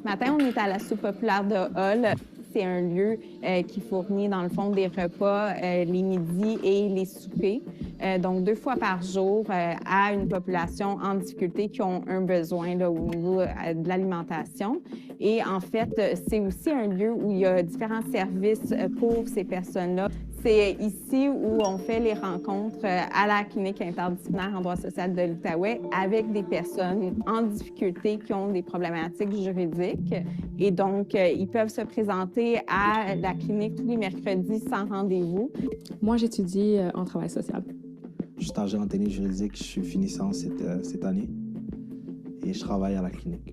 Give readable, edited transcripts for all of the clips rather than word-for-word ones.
Ce matin, on est à la soupe populaire de Hall. C'est un lieu qui fournit, dans le fond, des repas les midis et les soupers. Donc, 2 fois par jour à une population en difficulté qui ont un besoin là, au niveau de l'alimentation. Et en fait, c'est aussi un lieu où il y a différents services pour ces personnes-là. C'est ici où on fait les rencontres à la Clinique interdisciplinaire en droit social de l'Outaouais avec des personnes en difficulté qui ont des problématiques juridiques. Et donc, ils peuvent se présenter à la clinique tous les mercredis sans rendez-vous. Moi, j'étudie en travail social. Je suis stagiaire en technique juridique, je suis finissant cette année et je travaille à la clinique.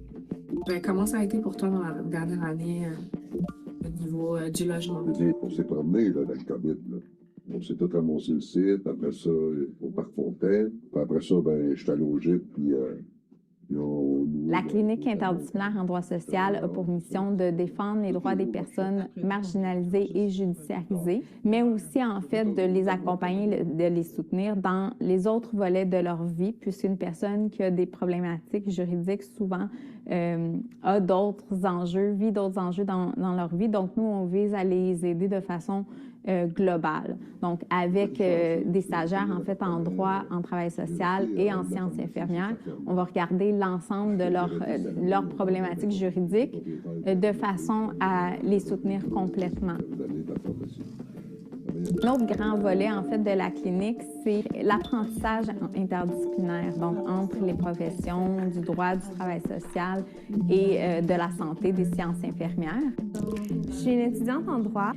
Comment ça a été pour toi dans la dernière année au niveau du logement? On s'est promené là, dans le COVID. Là. On s'est tout ramassé le site, après ça, au Parc Fontaine. Puis après ça, ben, je suis allé au gîte, puis la Clinique interdisciplinaire en droit social a pour mission de défendre les droits des personnes marginalisées et judiciarisées, mais aussi, en fait, de les accompagner, de les soutenir dans les autres volets de leur vie, puisqu'une personne qui a des problématiques juridiques, souvent, a d'autres enjeux, vit d'autres enjeux dans leur vie. Donc, nous, on vise à les aider de façon globale. Donc, avec des stagiaires, en fait, en droit, en travail social et en sciences infirmières, on va regarder l'ensemble de leurs problématiques juridiques de façon à les soutenir complètement. L'autre grand volet, en fait, de la clinique, c'est l'apprentissage interdisciplinaire, donc entre les professions du droit, du travail social et de la santé, des sciences infirmières. Je suis une étudiante en droit.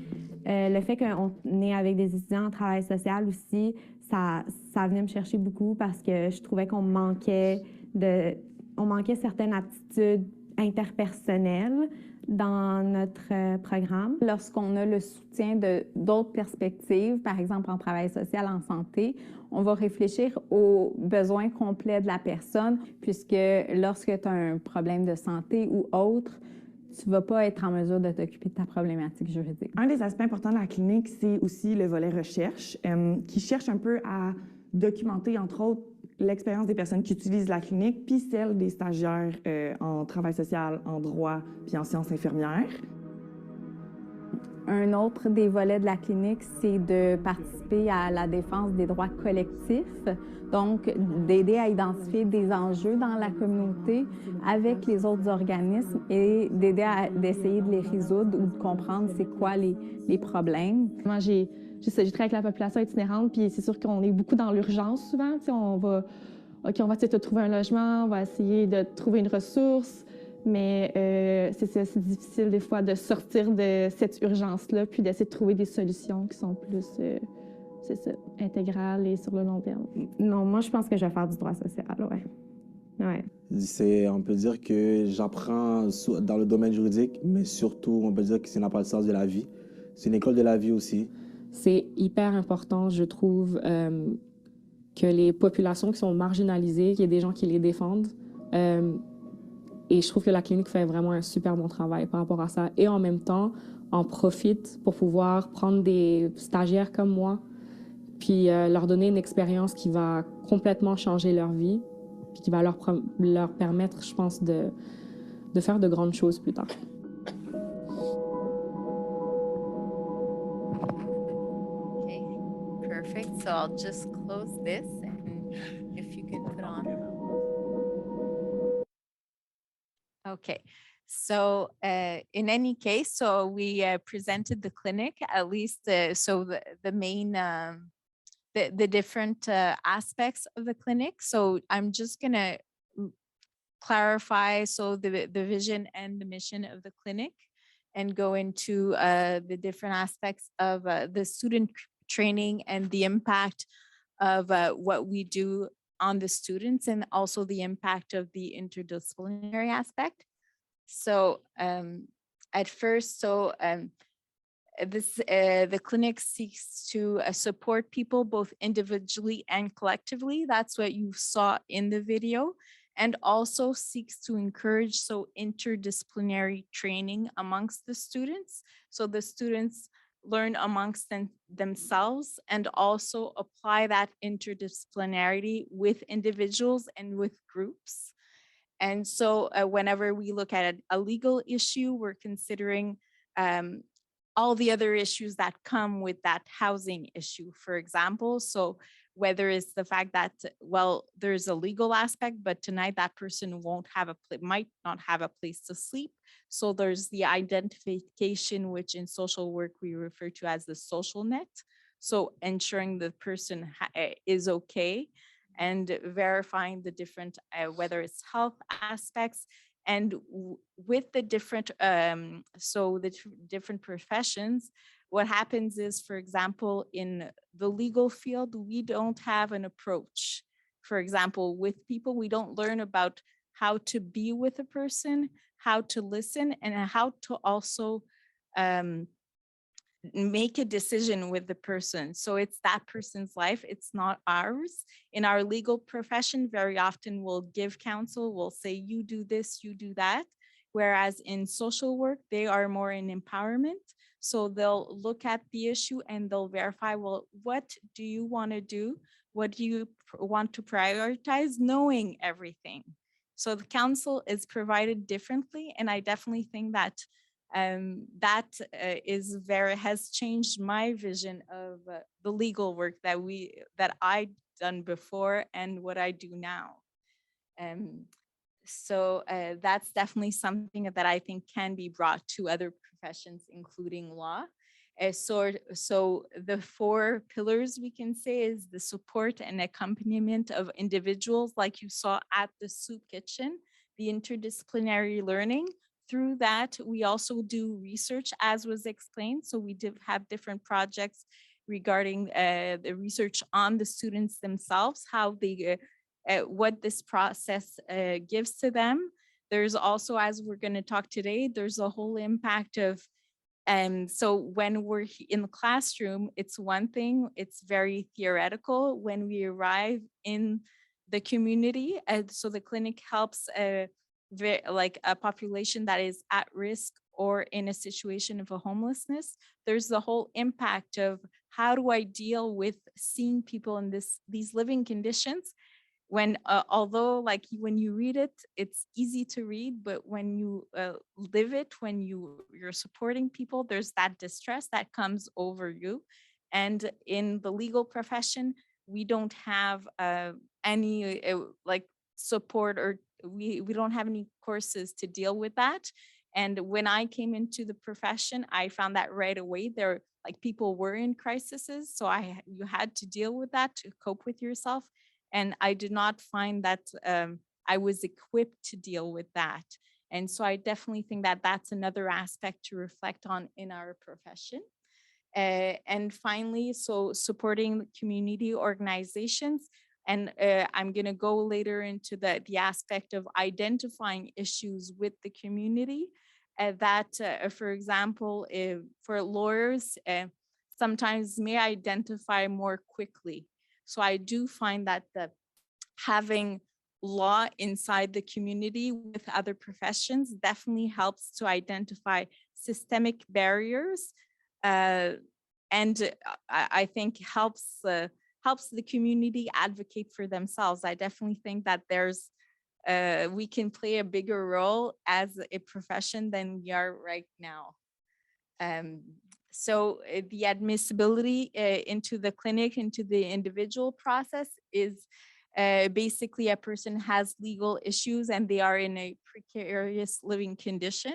Le fait qu'on est avec des étudiants en travail social aussi, ça venait me chercher beaucoup parce que je trouvais qu'on manquait certaines aptitudes interpersonnelles dans notre programme. Lorsqu'on a le soutien d'autres perspectives, par exemple en travail social, en santé, on va réfléchir aux besoins complets de la personne, puisque lorsque tu as un problème de santé ou autre, tu ne vas pas être en mesure de t'occuper de ta problématique juridique. Un des aspects importants de la clinique, c'est aussi le volet recherche, qui cherche un peu à documenter, entre autres, l'expérience des personnes qui utilisent la clinique, puis celle des stagiaires en travail social, en droit, puis en sciences infirmières. Un autre des volets de la clinique, c'est de participer à la défense des droits collectifs, donc d'aider à identifier des enjeux dans la communauté avec les autres organismes et d'aider à d'essayer de les résoudre ou de comprendre c'est quoi les problèmes. Moi, j'ai travaillé avec la population itinérante, puis c'est sûr qu'on est beaucoup dans l'urgence souvent. On va essayer de trouver un logement, on va essayer de trouver une ressource, mais c'est difficile des fois de sortir de cette urgence-là, puis d'essayer de trouver des solutions qui sont plus, intégrales et sur le long terme. Non, moi, je pense que je vais faire du droit social, ouais. On peut dire que j'apprends dans le domaine juridique, mais surtout, on peut dire que c'est une apprentissage de la vie. C'est une école de la vie aussi. C'est hyper important, je trouve, que les populations qui sont marginalisées, qu'il y ait des gens qui les défendent. Et je trouve que la clinique fait vraiment un super bon travail par rapport à ça. Et en même temps, en profite pour pouvoir prendre des stagiaires comme moi, puis leur donner une expérience qui va complètement changer leur vie, puis qui va leur permettre, je pense, de faire de grandes choses plus tard. Okay, perfect. So I'll just close this, and if you can put on. Okay, so in any case, so we presented the clinic, at least so the main, the different aspects of the clinic. So I'm just gonna clarify, so the vision and the mission of the clinic and go into the different aspects of the student training and the impact of what we do on the students and also the impact of the interdisciplinary aspect. So at first, the clinic seeks to support people both individually and collectively. That's what you saw in the video, and also seeks to encourage interdisciplinary training amongst the students. So the students learn amongst themselves and also apply that interdisciplinarity with individuals and with groups. And so whenever we look at a legal issue, we're considering all the other issues that come with that housing issue, for example. So whether it's the fact that, well, there's a legal aspect, but tonight that person might not have a place to sleep. So there's the identification, which in social work we refer to as the social net. So ensuring the person is okay and verifying the different, whether it's health aspects, and with the different, different professions, what happens is, for example, in the legal field, we don't have an approach. For example, with people, we don't learn about how to be with a person, how to listen, and how to also make a decision with the person. So it's that person's life, it's not ours. In our legal profession, very often we'll give counsel, we'll say, you do this, you do that. Whereas in social work, they are more in empowerment. So they'll look at the issue and they'll verify, well, what do you want to do? What do you want to prioritize, knowing everything? So the counsel is provided differently. And I definitely think that has changed my vision of the legal work that I done before and what I do now. So that's definitely something that I think can be brought to other professions, including law. So the 4 pillars we can say is the support and accompaniment of individuals, like you saw at the soup kitchen, the interdisciplinary learning. Through that, we also do research, as was explained. So we have different projects regarding the research on the students themselves, how they, what this process gives to them. There's also, as we're going to talk today, there's a whole impact of, so when we're in the classroom, it's one thing, it's very theoretical. When we arrive in the community, so the clinic helps like a population that is at risk or in a situation of a homelessness, there's the whole impact of how do I deal with seeing people in these living conditions, when although like when you read it, it's easy to read, but when you live it, when you're supporting people, there's that distress that comes over you. And in the legal profession, we don't have any like support, or we don't have any courses to deal with that. And when I came into the profession, I found that right away there, like people were in crises, so you had to deal with that to cope with yourself. And I did not find that I was equipped to deal with that. And so I definitely think that that's another aspect to reflect on in our profession. And finally, so supporting community organizations. And I'm going to go later into the aspect of identifying issues with the community. For example, for lawyers, sometimes may identify more quickly. So I do find that having law inside the community with other professions definitely helps to identify systemic barriers, and I think helps the community advocate for themselves. I definitely think that we can play a bigger role as a profession than we are right now. So the admissibility into the clinic, into the individual process is basically a person has legal issues and they are in a precarious living condition.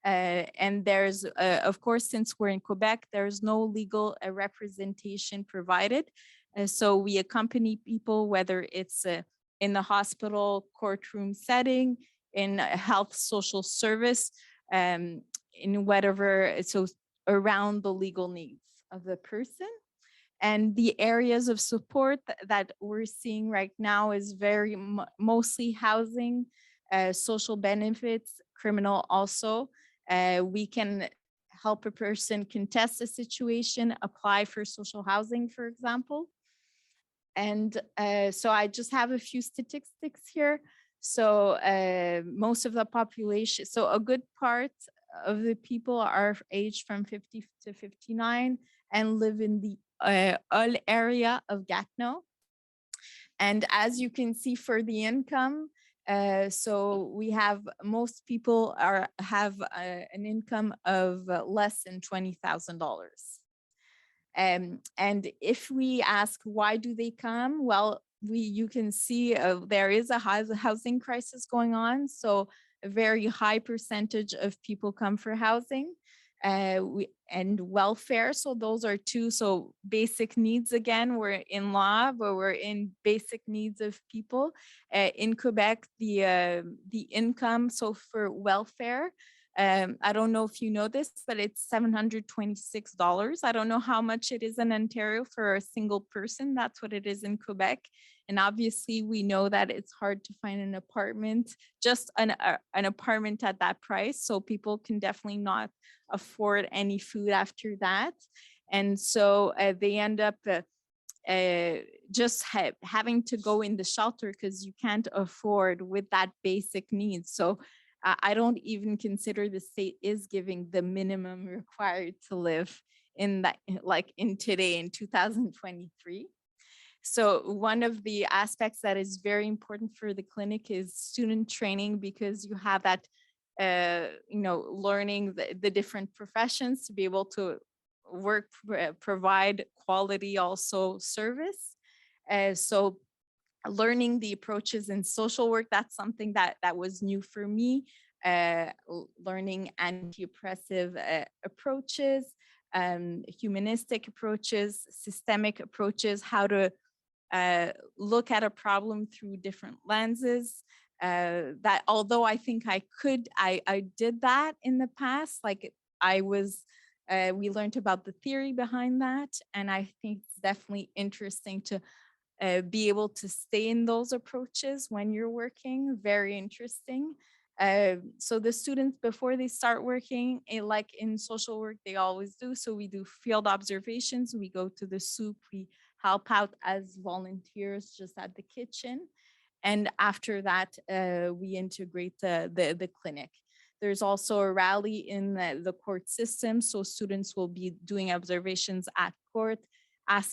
And there's, of course, since we're in Quebec, there's no legal representation provided. So we accompany people, whether it's in the hospital courtroom setting, in a health social service, in whatever, so around the legal needs of the person. And the areas of support that we're seeing right now is very mostly housing, social benefits, criminal also. We can help a person contest a situation, apply for social housing, for example. And so I just have a few statistics here. So most of the population, so a good part of the people are aged from 50 to 59 and live in the Hull area of Gatineau. And as you can see for the income, So we have most people have an income of less than $20,000. And if we ask why do they come, well, you can see there is a housing crisis going on. So a very high percentage of people come for housing and welfare. So those are two. So basic needs, again, we're in law, but we're in basic needs of people. In Quebec, the income, so for welfare, I don't know if you know this, but it's $726. I don't know how much it is in Ontario for a single person. That's what it is in Quebec. And obviously we know that it's hard to find an apartment, just an apartment at that price. So people can definitely not afford any food after that. And so they end up just having to go in the shelter because you can't afford with that basic needs. So I don't even consider the state is giving the minimum required to live in that, like in today in 2023. So one of the aspects that is very important for the clinic is student training, because you have that, learning the different professions to be able to work, provide quality also service. So learning the approaches in social work, that's something that was new for me. Learning anti-oppressive approaches, humanistic approaches, systemic approaches, how to look at a problem through different lenses. That although I think I did that in the past, like we learned about the theory behind that. And I think it's definitely interesting to be able to stay in those approaches when you're working. Very interesting. So the students, before they start working, like in social work, they always do. So we do field observations. We go to the soup. We help out as volunteers just at the kitchen. And after that, we integrate the clinic. There's also a rally in the court system. So students will be doing observations at court,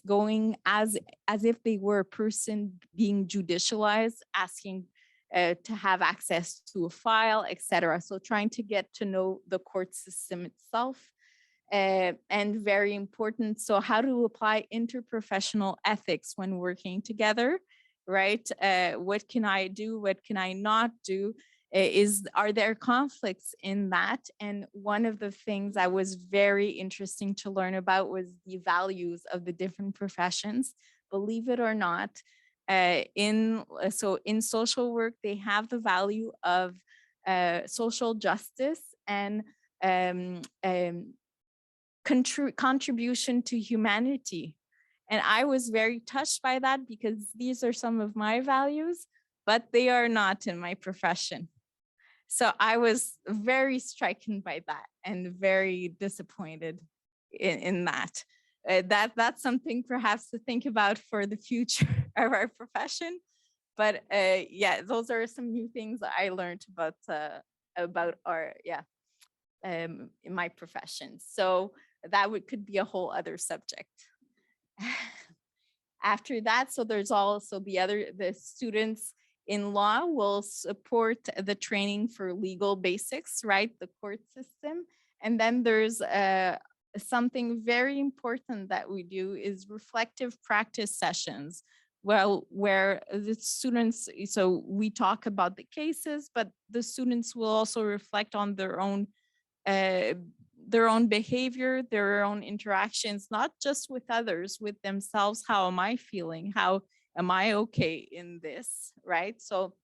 going as if they were a person being judicialized, asking to have access to a file, etc. So trying to get to know the court system itself. And very important, so how to apply interprofessional ethics when working together, right? What can I do? What can I not do? Are there conflicts in that? And one of the things that was very interesting to learn about was the values of the different professions. Believe it or not, in social work, they have the value of social justice and contribution to humanity. And I was very touched by that, because these are some of my values, but they are not in my profession. So I was very stricken by that and very disappointed in that. That's something perhaps to think about for the future of our profession. But yeah, those are some new things I learned about our, in my profession. So that could be a whole other subject. After that, so there's also the students in law will support the training for legal basics, right? The court system. And then there's something very important that we do is reflective practice sessions. Well, where the students, so we talk about the cases, but the students will also reflect on their own behavior, their own interactions, not just with others, with themselves. How am I feeling? How am I okay in this, right? So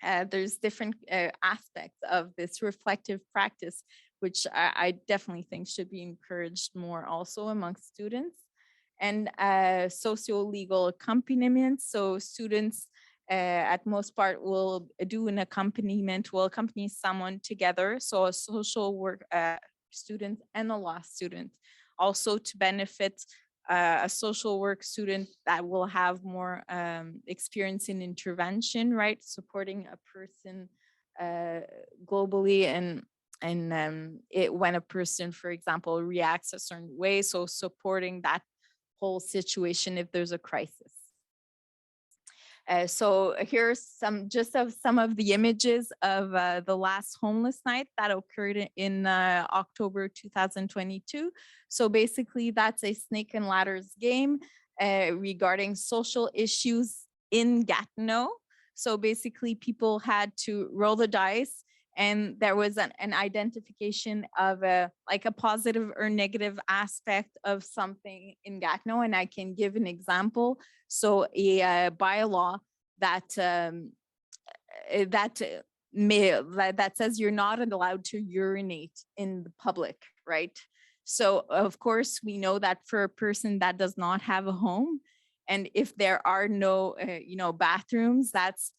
there's different aspects of this reflective practice, which I definitely think should be encouraged more also amongst students. And socio-legal accompaniment. So students at most part will do an accompaniment, will accompany someone together. So a social work student and a law student, also to benefit a social work student that will have more experience in intervention, right? Supporting a person globally and when a person, for example, reacts a certain way. So supporting that whole situation if there's a crisis. So here's some of the images of the last homeless night that occurred in October 2022. So basically that's a snake and ladders game regarding social issues in Gatineau. So basically people had to roll the dice, and there was an identification of a positive or negative aspect of something in Gatineau. And I can give an example. So a bylaw that that says you're not allowed to urinate in the public, right? So of course we know that for a person that does not have a home, and if there are no bathrooms, that's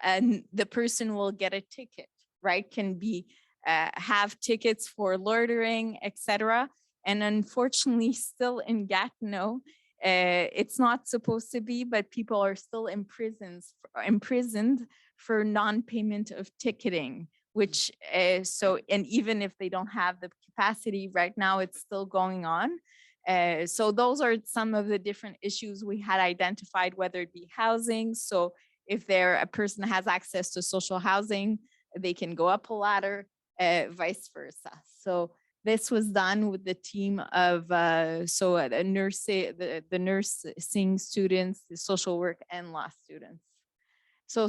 the person will get a ticket, right? Can be have tickets for loitering, etc. And unfortunately, still in Gatineau, it's not supposed to be, but people are still imprisoned for non-payment of ticketing, which and even if they don't have the capacity right now, it's still going on. So those are some of the different issues we had identified, whether it be housing. So if a person has access to social housing, they can go up a ladder, vice versa. So this was done with the team of the nursing students, the social work, and law students. So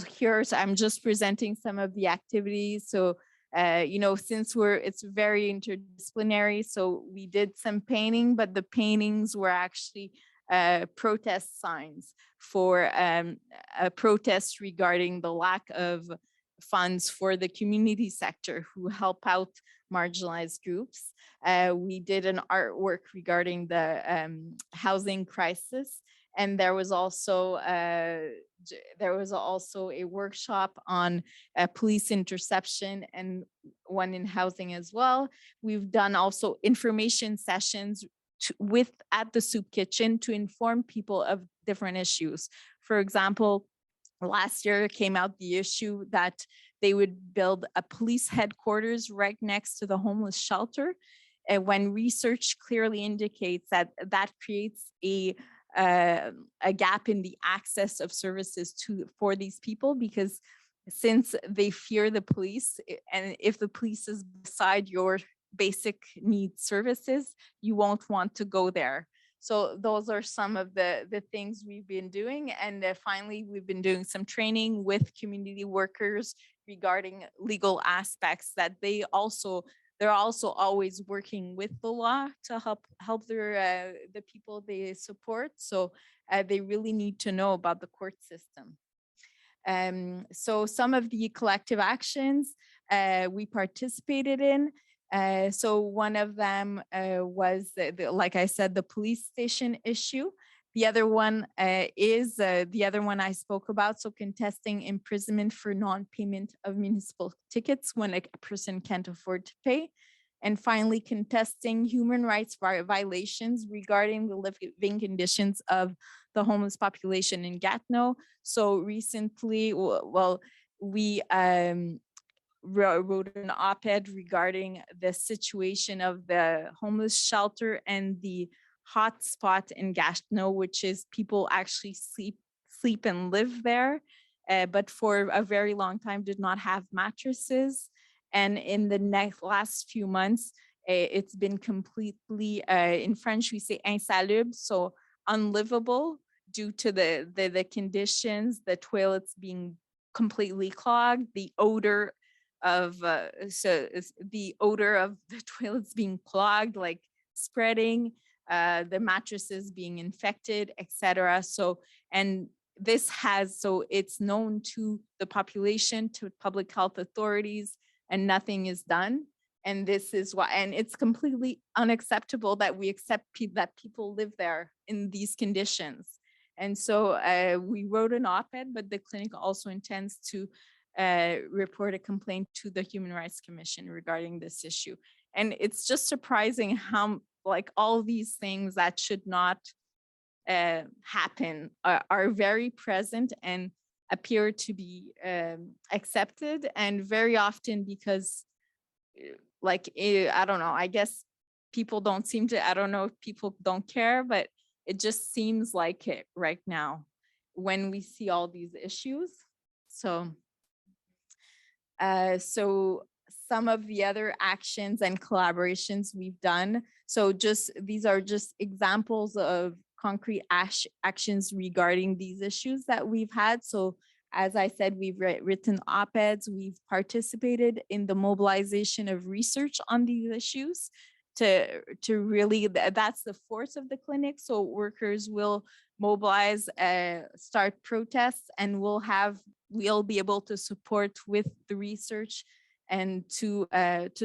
I'm just presenting some of the activities. So since it's very interdisciplinary, so we did some painting, but the paintings were actually protest signs for a protest regarding the lack of funds for the community sector who help out marginalized groups. We did an artwork regarding the housing crisis, and there was also a workshop on police interception and one in housing as well. We've done also information sessions at the soup kitchen to inform people of different issues. For example, last year came out the issue that they would build a police headquarters right next to the homeless shelter. And when research clearly indicates that creates a gap in the access of services for these people, because since they fear the police, and if the police is beside your basic needs services, you won't want to go there. So those are some of the things we've been doing. And finally, we've been doing some training with community workers regarding legal aspects, that they're also always working with the law to help the people they support. So they really need to know about the court system. So some of the collective actions we participated in. So one of them was, like I said, the police station issue. The other one is the other one I spoke about. So contesting imprisonment for non-payment of municipal tickets when a person can't afford to pay. And finally, contesting human rights violations regarding the living conditions of the homeless population in Gatineau. So recently, we wrote an op-ed regarding the situation of the homeless shelter and the hotspot in Gatineau, which is people actually sleep and live there, but for a very long time did not have mattresses. And in the last few months, it's been completely, in French, we say insalubre, so unlivable due to the conditions, the toilets being completely clogged, the odor of the toilets being clogged, like spreading, the mattresses being infected, etc. So, and it's known to the population, to public health authorities, and nothing is done. And this is why, and it's completely unacceptable that we accept that people live there in these conditions. And so we wrote an op-ed, but the clinic also intends to report a complaint to the Human Rights Commission regarding this issue. And it's just surprising how all these things that should not happen are very present and appear to be accepted, and very often because I don't know, I guess people don't seem to, I don't know if people don't care, but it just seems like it right now. when we see all these issues. So some of the other actions and collaborations we've done. So these are just examples of concrete actions regarding these issues that we've had. So as I said, we've written op-eds, we've participated in the mobilization of research on these issues to really, that's the force of the clinic. So workers will mobilize, start protests, and we'll be able to support with the research and to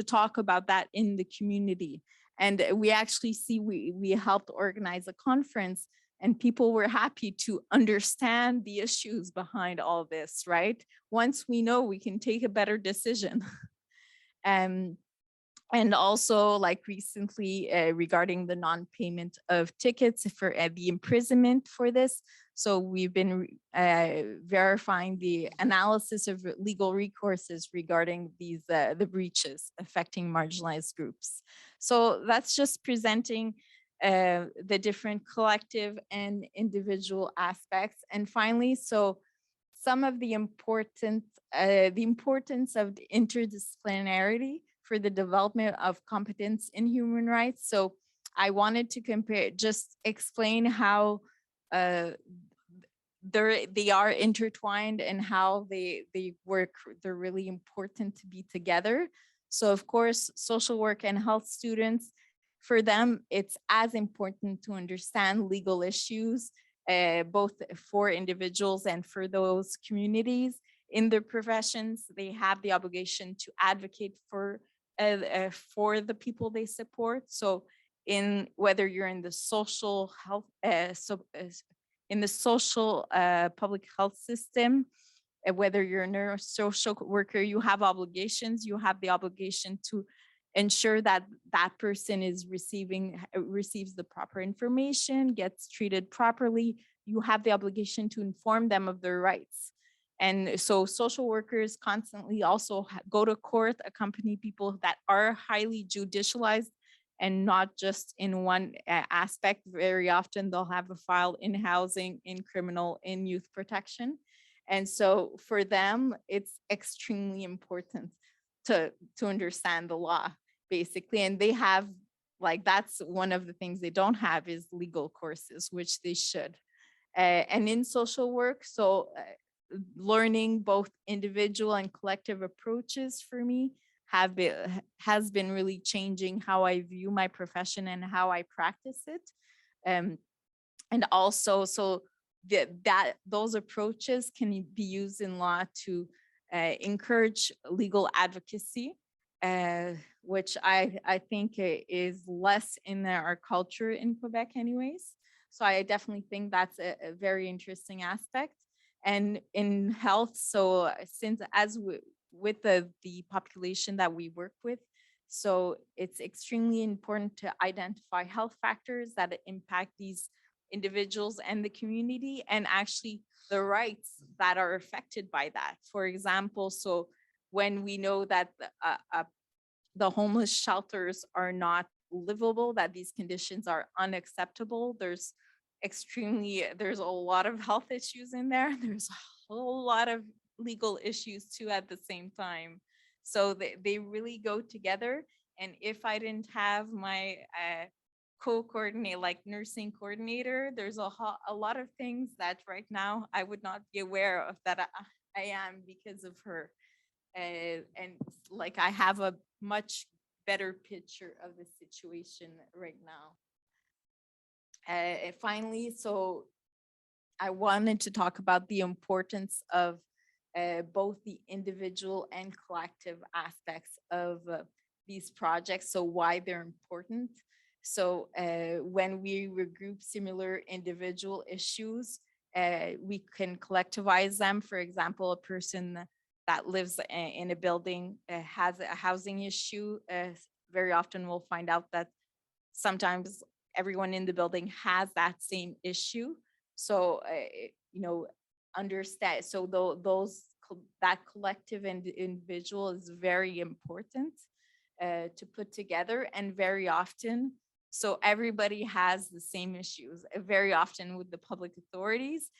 talk about that in the community. And we actually see, we helped organize a conference, and people were happy to understand the issues behind all this, right? Once we know, we can take a better decision. And also, like recently, regarding the non-payment of tickets for the imprisonment for this. So we've been verifying the analysis of legal recourses regarding these the breaches affecting marginalized groups. So that's just presenting the different collective and individual aspects. And finally, so some of the importance of the interdisciplinarity for the development of competence in human rights. So I wanted to just explain how they are intertwined and how they work. They're really important to be together. So of course, social work and health students, for them, it's as important to understand legal issues, both for individuals and for those communities in their professions. They have the obligation to advocate for the people they support. So whether you're in the social health, in the social public health system, whether you're a neurossocial worker, you have obligations. You have the obligation to ensure that that person receives the proper information, gets treated properly. You have the obligation to inform them of their rights. And so social workers constantly also go to court, accompany people that are highly judicialized and not just in one aspect. Very often they'll have a file in housing, in criminal, in youth protection. And so for them, it's extremely important to understand the law, basically. And they have, like, that's one of the things they don't have is legal courses, which they should. And in social work, so learning both individual and collective approaches for me has been really changing how I view my profession and how I practice it. And also, so those approaches can be used in law to encourage legal advocacy, which I think is less in our culture in Quebec anyways. So I definitely think that's a very interesting aspect. And in health, so since with the population that we work with, so it's extremely important to identify health factors that impact these individuals and the community, and actually the rights that are affected by that. For example, so when we know that the homeless shelters are not livable, that these conditions are unacceptable, there's a lot of health issues in there. There's a whole lot of legal issues too at the same time. So they really go together. And if I didn't have my co-coordinate, like nursing coordinator, there's a lot of things that right now I would not be aware of that I am because of her. And like I have a much better picture of the situation right now. Finally, so I wanted to talk about the importance of both the individual and collective aspects of these projects, so why they're important. So when we regroup similar individual issues, we can collectivize them. For example, a person that lives in a building has a housing issue. Very often we'll find out that sometimes everyone in the building has that same issue. So, understand. So that collective and individual is very important to put together. And very often, so everybody has the same issues. Very often with the public authorities,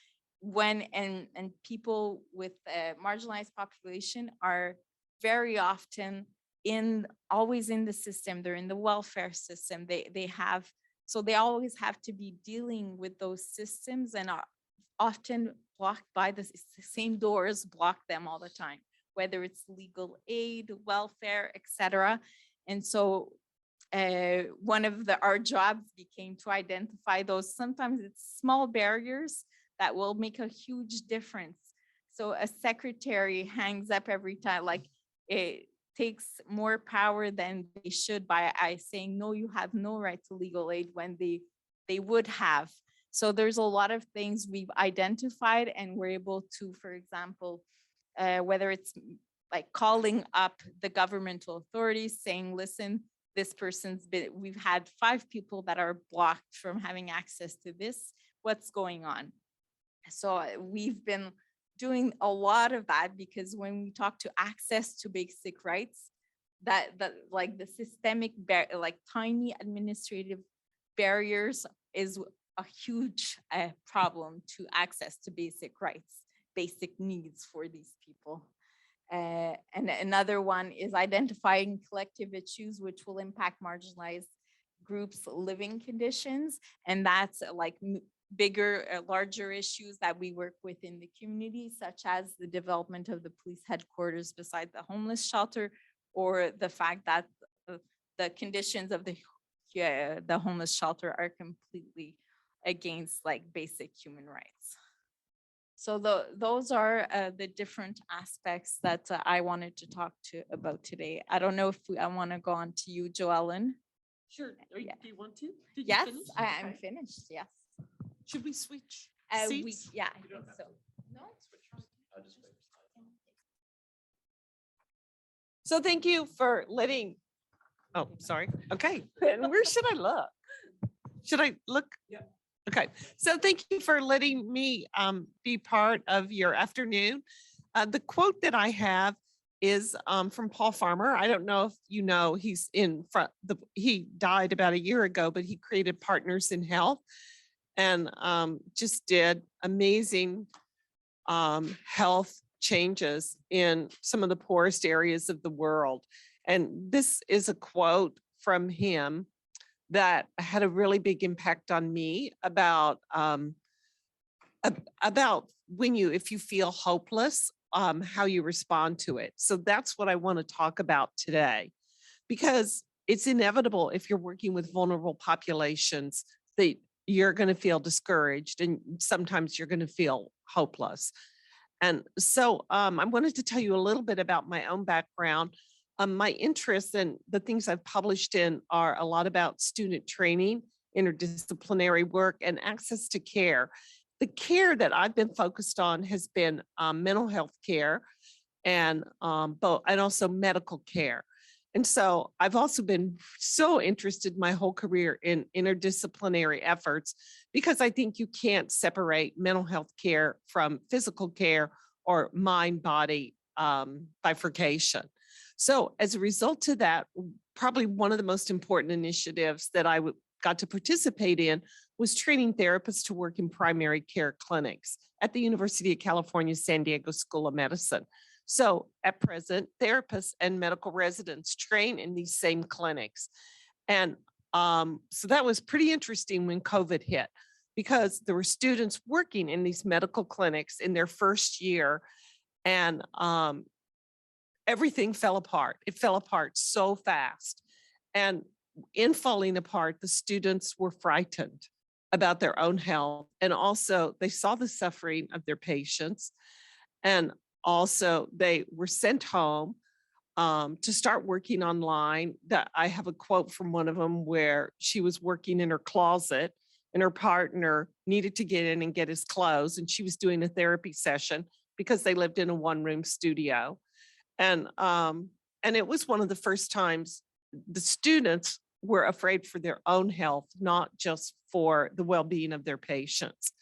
and people with marginalized population are very often always in the system. They're in the welfare system. They always have to be dealing with those systems and are often blocked by the same doors, block them all the time, whether it's legal aid, welfare, etc. And so one of our jobs became to identify those. Sometimes it's small barriers that will make a huge difference. So a secretary hangs up every time, like it takes more power than they should by saying, no, you have no right to legal aid when they would have. So there's a lot of things we've identified, and we're able to, for example, whether it's like calling up the governmental authorities saying, listen, we've had 5 people that are blocked from having access to this. What's going on? So we've been doing a lot of that, because when we talk to access to basic rights, that like the systemic, like tiny administrative barriers is a huge problem to access to basic rights, basic needs for these people. And another one is identifying collective issues which will impact marginalized groups' living conditions. And that's like bigger, larger issues that we work with in the community, such as the development of the police headquarters beside the homeless shelter, or the fact that the conditions of the homeless shelter are completely against like basic human rights. So those are the different aspects that I wanted to talk about today. I don't know if I want to go on to you, Joellen. Sure. Do you want to? Did Yes, you finish? I'm finished. Yes. Should we switch I seats? think so. No. So thank you for letting, oh, sorry. Okay. And where should I look? Should I look? Yeah. Okay. So thank you for letting me be part of your afternoon. The quote that I have is from Paul Farmer. I don't know if you know, he's he died about a year ago, but he created Partners in Health and just did amazing health changes in some of the poorest areas of the world. And this is a quote from him that had a really big impact on me about if you feel hopeless, how you respond to it. So that's what I want to talk about today, because it's inevitable if you're working with vulnerable populations that you're going to feel discouraged and sometimes you're going to feel hopeless. And so I wanted to tell you a little bit about my own background. My interests and the things I've published in are a lot about student training, interdisciplinary work, and access to care. The care that I've been focused on has been mental health care and also medical care. And so I've also been so interested my whole career in interdisciplinary efforts, because I think you can't separate mental health care from physical care or mind-body bifurcation. So as a result of that, probably one of the most important initiatives that I got to participate in was training therapists to work in primary care clinics at the University of California, San Diego School of Medicine. So at present, therapists and medical residents train in these same clinics. And so that was pretty interesting when COVID hit, because there were students working in these medical clinics in their first year, and everything fell apart. It fell apart so fast. And in falling apart, the students were frightened about their own health. And also they saw the suffering of their patients. And also they were sent home to start working online. That I have a quote from one of them where she was working in her closet and her partner needed to get in and get his clothes. And she was doing a therapy session because they lived in a one-room studio. And it was one of the first times the students were afraid for their own health, not just for the well-being of their patients.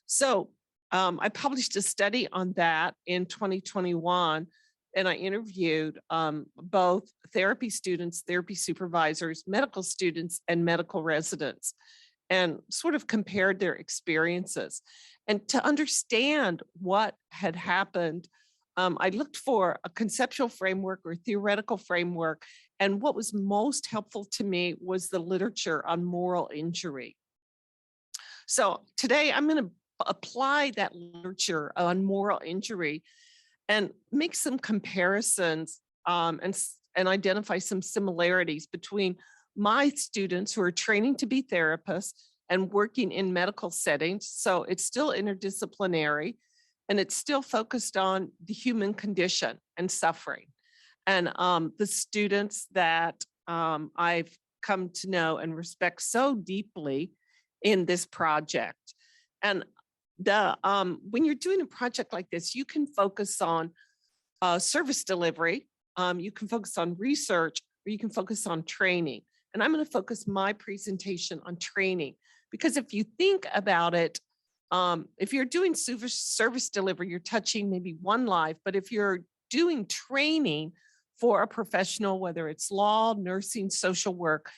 So I published a study on that in 2021, and I interviewed both therapy students, therapy supervisors, medical students, and medical residents. and sort of compared their experiences. And to understand what had happened, I looked for a conceptual framework or theoretical framework. And what was most helpful to me was the literature on moral injury. So today I'm going to apply that literature on moral injury and make some comparisons and identify some similarities between my students who are training to be therapists and working in medical settings. So it's still interdisciplinary and it's still focused on the human condition and suffering. And the students that I've come to know and respect so deeply in this project. And when you're doing a project like this, you can focus on service delivery, you can focus on research, or you can focus on training. And I'm going to focus my presentation on training, because if you think about it, if you're doing service delivery, you're touching maybe one life, but if you're doing training for a professional, whether it's law, nursing, social work,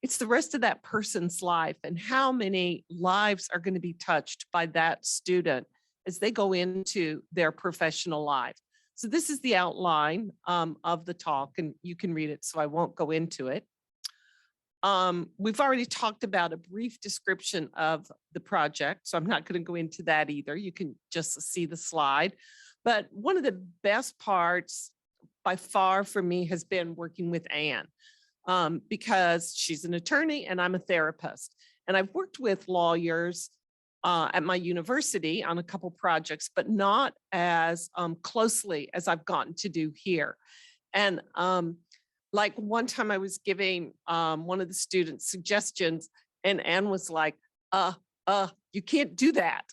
it's the rest of that person's life and how many lives are going to be touched by that student as they go into their professional life. So this is the outline of the talk, and you can read it, so I won't go into it. We've already talked about a brief description of the project, so I'm not going to go into that either. You can just see the slide. But one of the best parts by far for me has been working with Anne. Because she's an attorney and I'm a therapist. And I've worked with lawyers at my university on a couple projects, but not as closely as I've gotten to do here. And like one time I was giving one of the students suggestions and Anne was like, you can't do that.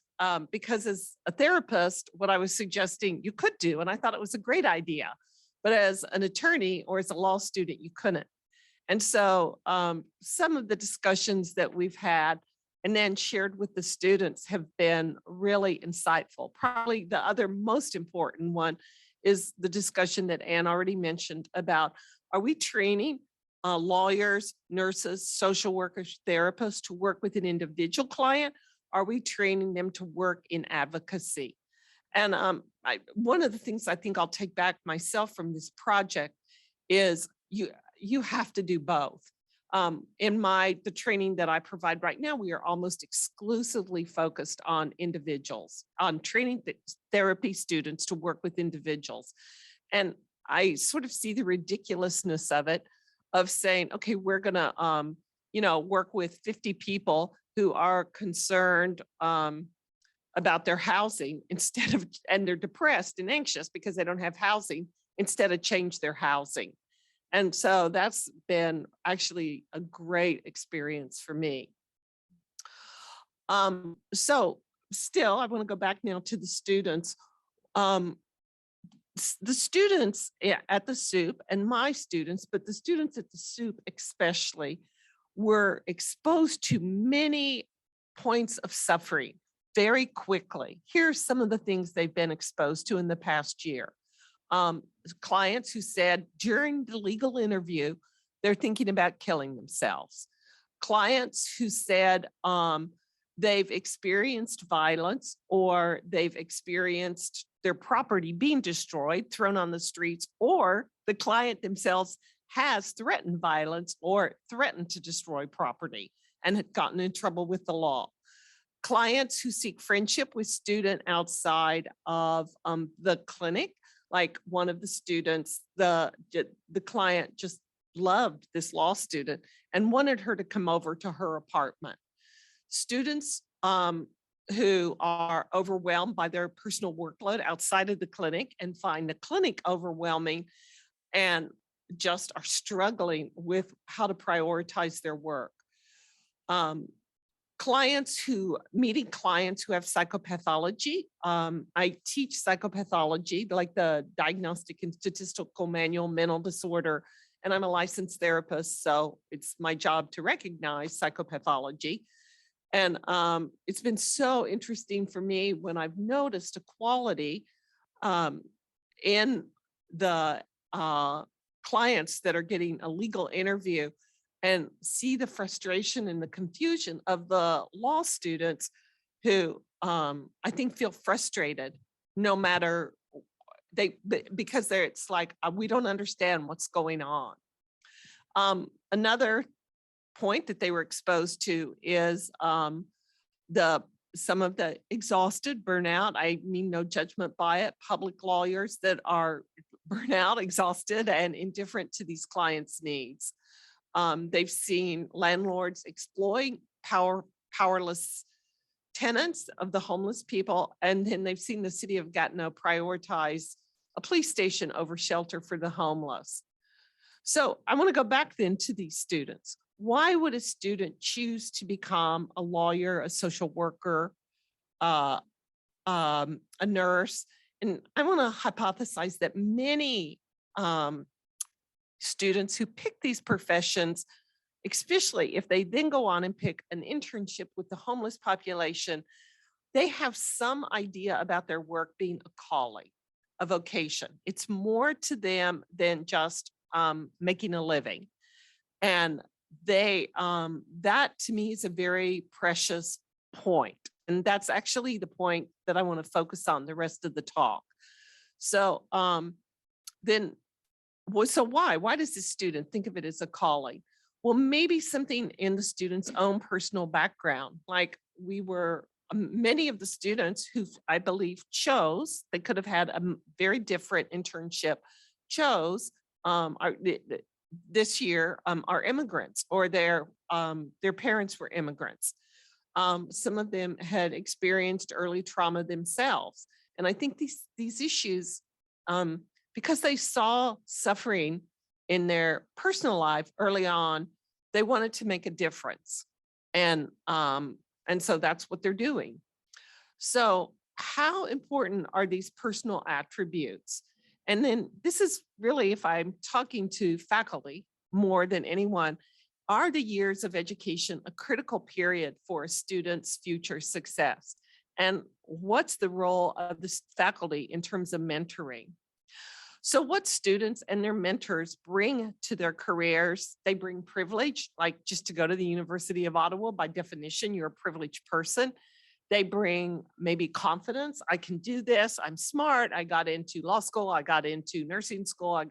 Because as a therapist, what I was suggesting you could do, and I thought it was a great idea, but as an attorney or as a law student, you couldn't. And so some of the discussions that we've had and then shared with the students have been really insightful. Probably the other most important one is the discussion that Anne already mentioned about, are we training lawyers, nurses, social workers, therapists to work with an individual client? Are we training them to work in advocacy? And one of the things I think I'll take back myself from this project is you have to do both. In the training that I provide right now, we are almost exclusively focused on individuals, on training therapy students to work with individuals. And I sort of see the ridiculousness of it, of saying, okay, we're gonna work with 50 people who are concerned about their housing and they're depressed and anxious because they don't have housing, instead of change their housing. And so that's been actually a great experience for me. So still, I want to go back now to the students. The students at the SOUP and my students, but the students at the SOUP especially, were exposed to many points of suffering very quickly. Here's some of the things they've been exposed to in the past year. Clients who said during the legal interview, they're thinking about killing themselves. Clients who said they've experienced violence or they've experienced their property being destroyed, thrown on the streets, or the client themselves has threatened violence or threatened to destroy property and had gotten in trouble with the law. Clients who seek friendship with student outside of the clinic, like one of the students, the client just loved this law student and wanted her to come over to her apartment. Students who are overwhelmed by their personal workload outside of the clinic and find the clinic overwhelming and just are struggling with how to prioritize their work. Meeting clients who have psychopathology. I teach psychopathology, like the Diagnostic and Statistical Manual, mental disorder, and I'm a licensed therapist, so it's my job to recognize psychopathology. And it's been so interesting for me when I've noticed a quality in the clients that are getting a legal interview and see the frustration and the confusion of the law students who I think feel frustrated no matter because it's like, we don't understand what's going on. Another point that they were exposed to is some of the exhausted, burnout. I mean, no judgment by it, public lawyers that are burnout, exhausted, and indifferent to these clients' needs. They've seen landlords exploit powerless tenants of the homeless people, and then they've seen the city of Gatineau prioritize a police station over shelter for the homeless. So I want to go back then to these students. Why would a student choose to become a lawyer, a social worker, a nurse? And I want to hypothesize that many students who pick these professions, especially if they then go on and pick an internship with the homeless population, they have some idea about their work being a calling, a vocation. It's more to them than just making a living. And that to me is a very precious point. And that's actually the point that I want to focus on the rest of the talk. So so why does this student think of it as a calling? Well, maybe something in the student's own personal background, like many of the students who I believe chose, they could have had a very different internship, chose this year are immigrants, or their parents were immigrants. Some of them had experienced early trauma themselves. And I think these issues, because they saw suffering in their personal life early on, they wanted to make a difference. And so that's what they're doing. So how important are these personal attributes? And then this is really, if I'm talking to faculty more than anyone, are the years of education a critical period for a student's future success? And what's the role of the faculty in terms of mentoring? So what students and their mentors bring to their careers, they bring privilege, like just to go to the University of Ottawa, by definition, you're a privileged person. They bring maybe confidence. I can do this. I'm smart. I got into law school. I got into nursing school.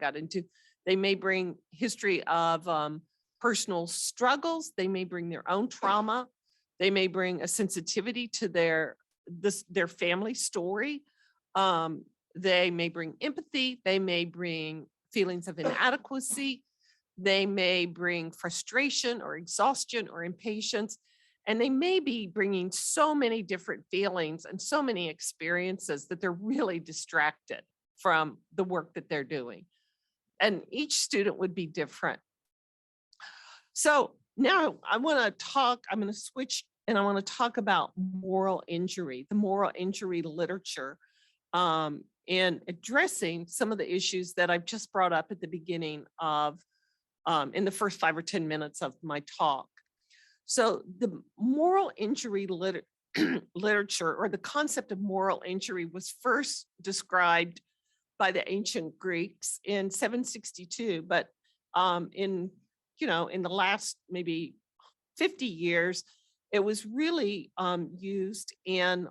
They may bring history of personal struggles. They may bring their own trauma. They may bring a sensitivity to their family story. They may bring empathy. They may bring feelings of inadequacy. They may bring frustration or exhaustion or impatience. And they may be bringing so many different feelings and so many experiences that they're really distracted from the work that they're doing. And each student would be different. So now I'm going to switch, and I want to talk about moral injury, the moral injury literature, in addressing some of the issues that I've just brought up at the beginning of, in the first 5 or 10 minutes of my talk. So the moral injury literature, or the concept of moral injury, was first described by the ancient Greeks in 762, but in the last maybe 50 years, it was really used in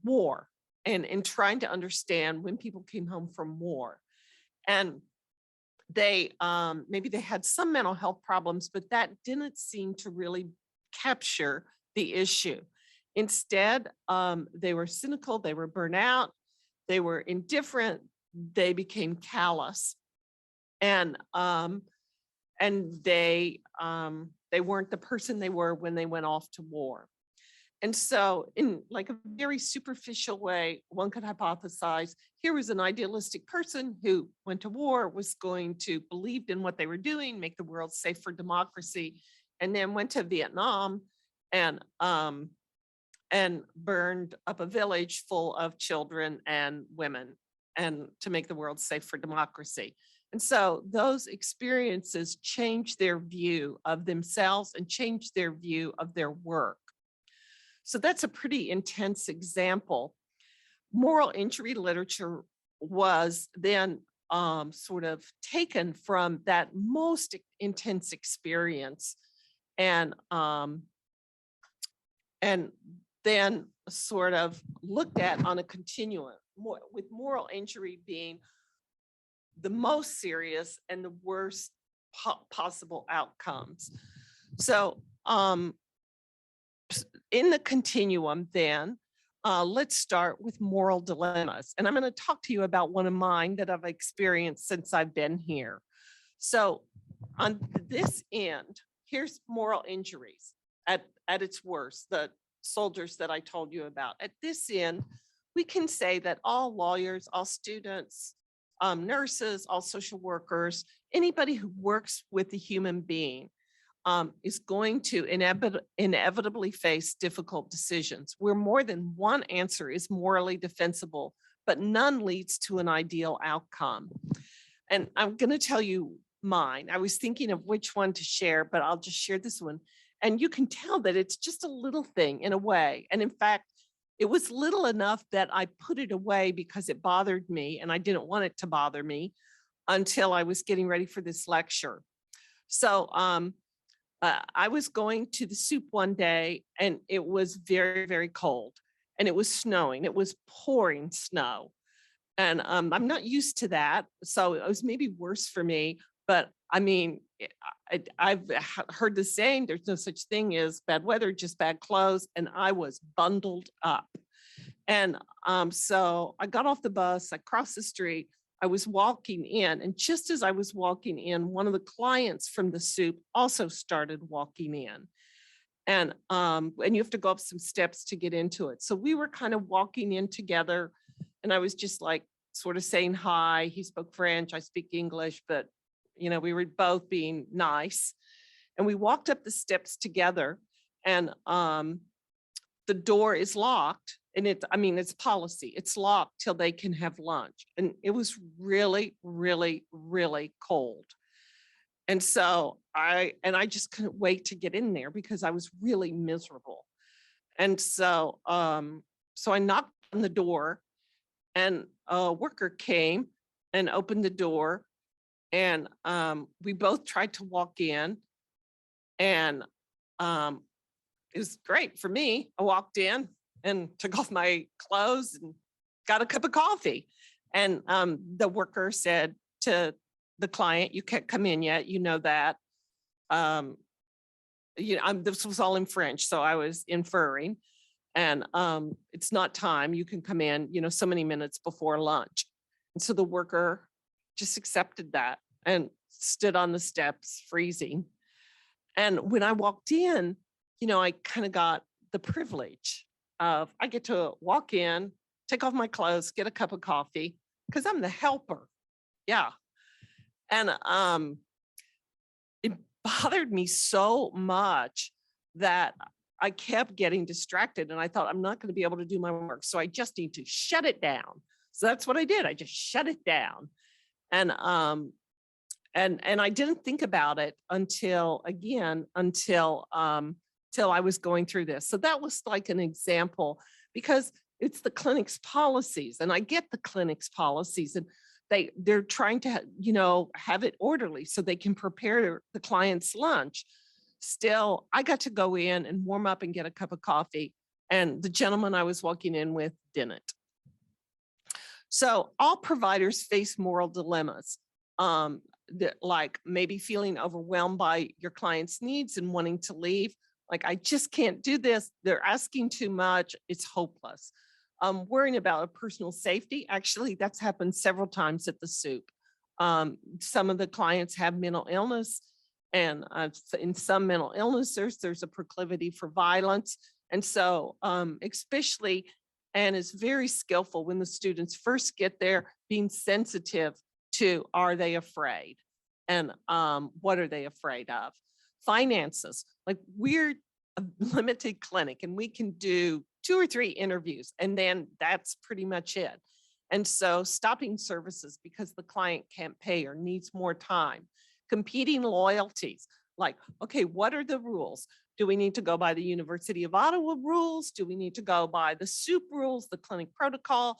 war and in trying to understand when people came home from war. And maybe they had some mental health problems, but that didn't seem to really capture the issue. Instead, they were cynical, they were burnt out, they were indifferent, they became callous, and they weren't the person they were when they went off to war. And so in like a very superficial way, one could hypothesize, here was an idealistic person who went to war, was going to believe in what they were doing, make the world safe for democracy, and then went to Vietnam and burned up a village full of children and women, and to make the world safe for democracy. And so those experiences changed their view of themselves and changed their view of their work. So that's a pretty intense example. Moral injury literature was then sort of taken from that most intense experience. And then sort of looked at on a continuum, with moral injury being the most serious and the worst possible outcomes. So in the continuum then, let's start with moral dilemmas. And I'm going to talk to you about one of mine that I've experienced since I've been here. So on this end, here's moral injuries at its worst, the soldiers that I told you about. At this end, we can say that all lawyers, all students, nurses, all social workers, anybody who works with a human being is going to inevitably face difficult decisions where more than one answer is morally defensible, but none leads to an ideal outcome. And I'm going to tell you mine. I was thinking of which one to share, but I'll just share this one. And you can tell that it's just a little thing in a way. And in fact, it was little enough that I put it away because it bothered me and I didn't want it to bother me until I was getting ready for this lecture. So I was going to the soup one day and it was very, very cold and it was snowing. It was pouring snow. And I'm not used to that. So it was maybe worse for me. But I mean, I've heard the saying, there's no such thing as bad weather, just bad clothes. And I was bundled up. And so I got off the bus, I crossed the street, I was walking in. And just as I was walking in, one of the clients from the soup also started walking in. And you have to go up some steps to get into it. So we were kind of walking in together. And I was just like sort of saying hi. He spoke French, I speak English, but you know, we were both being nice. And we walked up the steps together and the door is locked. And it's policy. It's locked till they can have lunch. And it was really, really, really cold. And so I just couldn't wait to get in there because I was really miserable. And so I knocked on the door and a worker came and opened the door. And we both tried to walk in and it was great for me. I walked in and took off my clothes and got a cup of coffee. And the worker said to the client, you can't come in yet, you know that. This was all in French, so I was inferring. And it's not time, you can come in, so many minutes before lunch. And so the worker just accepted that and stood on the steps freezing. And when I walked in, I kind of got the privilege of, I get to walk in, take off my clothes, get a cup of coffee, because I'm the helper. Yeah. And it bothered me so much that I kept getting distracted and I thought I'm not going to be able to do my work. So I just need to shut it down. So that's what I did. I just shut it down. And I didn't think about it until I was going through this. So that was like an example, because it's the clinic's policies, and I get the clinic's policies, and they're trying to, have it orderly so they can prepare the client's lunch. Still, I got to go in and warm up and get a cup of coffee, and the gentleman I was walking in with didn't. So all providers face moral dilemmas, like maybe feeling overwhelmed by your client's needs and wanting to leave. Like, I just can't do this. They're asking too much. It's hopeless. Worrying about a personal safety. Actually, that's happened several times at the soup. Some of the clients have mental illness, and in some mental illnesses, there's a proclivity for violence. And so especially, Anne is very skillful when the students first get there, being sensitive to, are they afraid? And what are they afraid of? Finances, like, we're a limited clinic and we can do 2 or 3 interviews and then that's pretty much it. And so stopping services because the client can't pay or needs more time. Competing loyalties, like, okay, what are the rules? Do we need to go by the University of Ottawa rules? Do we need to go by the soup rules, the clinic protocol?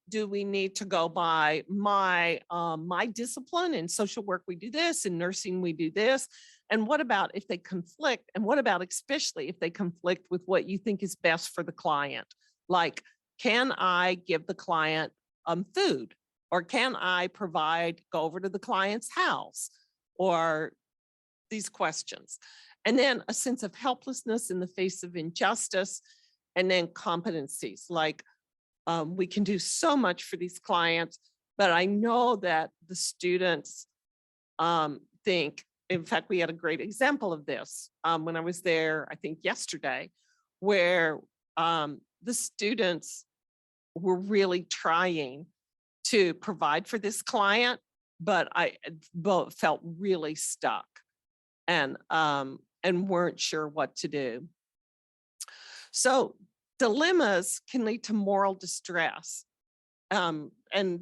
do we need to go by my discipline? In social work, we do this. In nursing, we do this. And what about if they conflict? And what about especially if they conflict with what you think is best for the client? Like, can I give the client food? Or can I go over to the client's house? Or these questions. And then a sense of helplessness in the face of injustice. And then competencies, like we can do so much for these clients, but I know that the students think, in fact, we had a great example of this when I was there, I think yesterday, where the students were really trying to provide for this client, but I both felt really stuck and weren't sure what to do. So dilemmas can lead to moral distress. And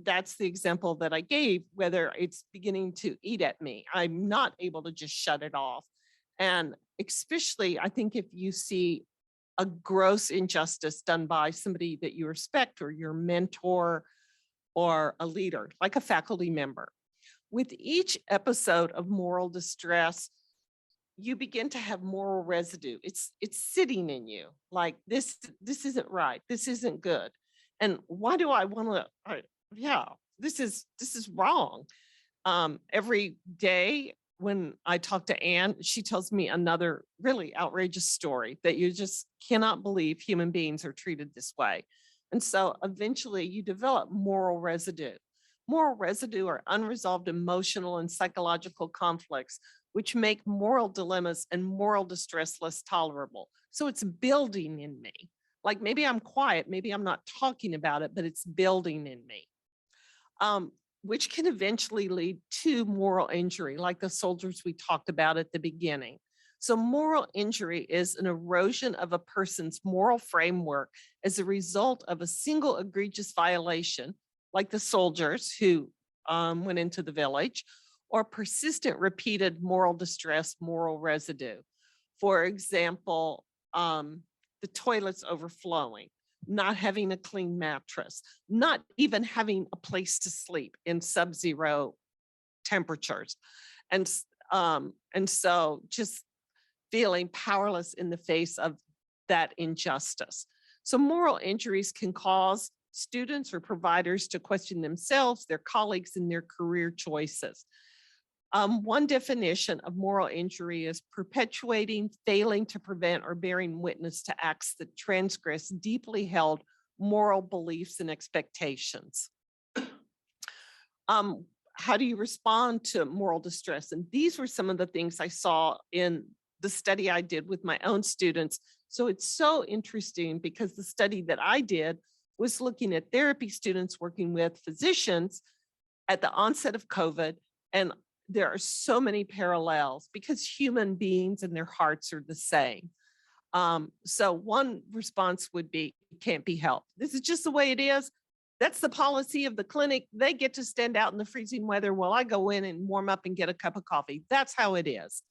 that's the example that I gave, whether it's beginning to eat at me. I'm not able to just shut it off. And especially, I think if you see a gross injustice done by somebody that you respect or your mentor or a leader, like a faculty member. With each episode of moral distress, you begin to have moral residue. It's sitting in you, like this isn't right, this isn't good. And why do I want to, this is wrong. Every day when I talk to Anne, she tells me another really outrageous story that you just cannot believe human beings are treated this way. And so eventually you develop moral residue. Moral residue are unresolved emotional and psychological conflicts, which make moral dilemmas and moral distress less tolerable. So it's building in me. Like maybe I'm quiet, maybe I'm not talking about it, but it's building in me, which can eventually lead to moral injury, like the soldiers we talked about at the beginning. So moral injury is an erosion of a person's moral framework as a result of a single egregious violation, like the soldiers who went into the village, or persistent repeated moral distress, moral residue. For example, the toilets overflowing, not having a clean mattress, not even having a place to sleep in sub-zero temperatures. And so just feeling powerless in the face of that injustice. So moral injuries can cause students or providers to question themselves, their colleagues, and their career choices. One definition of moral injury is perpetuating, failing to prevent, or bearing witness to acts that transgress deeply held moral beliefs and expectations. How do you respond to moral distress? And these were some of the things I saw in the study I did with my own students. So it's so interesting because the study that I did was looking at therapy students working with physicians at the onset of COVID. And there are so many parallels because human beings and their hearts are the same. So one response would be, it can't be helped. This is just the way it is. That's the policy of the clinic. They get to stand out in the freezing weather while I go in and warm up and get a cup of coffee. That's how it is.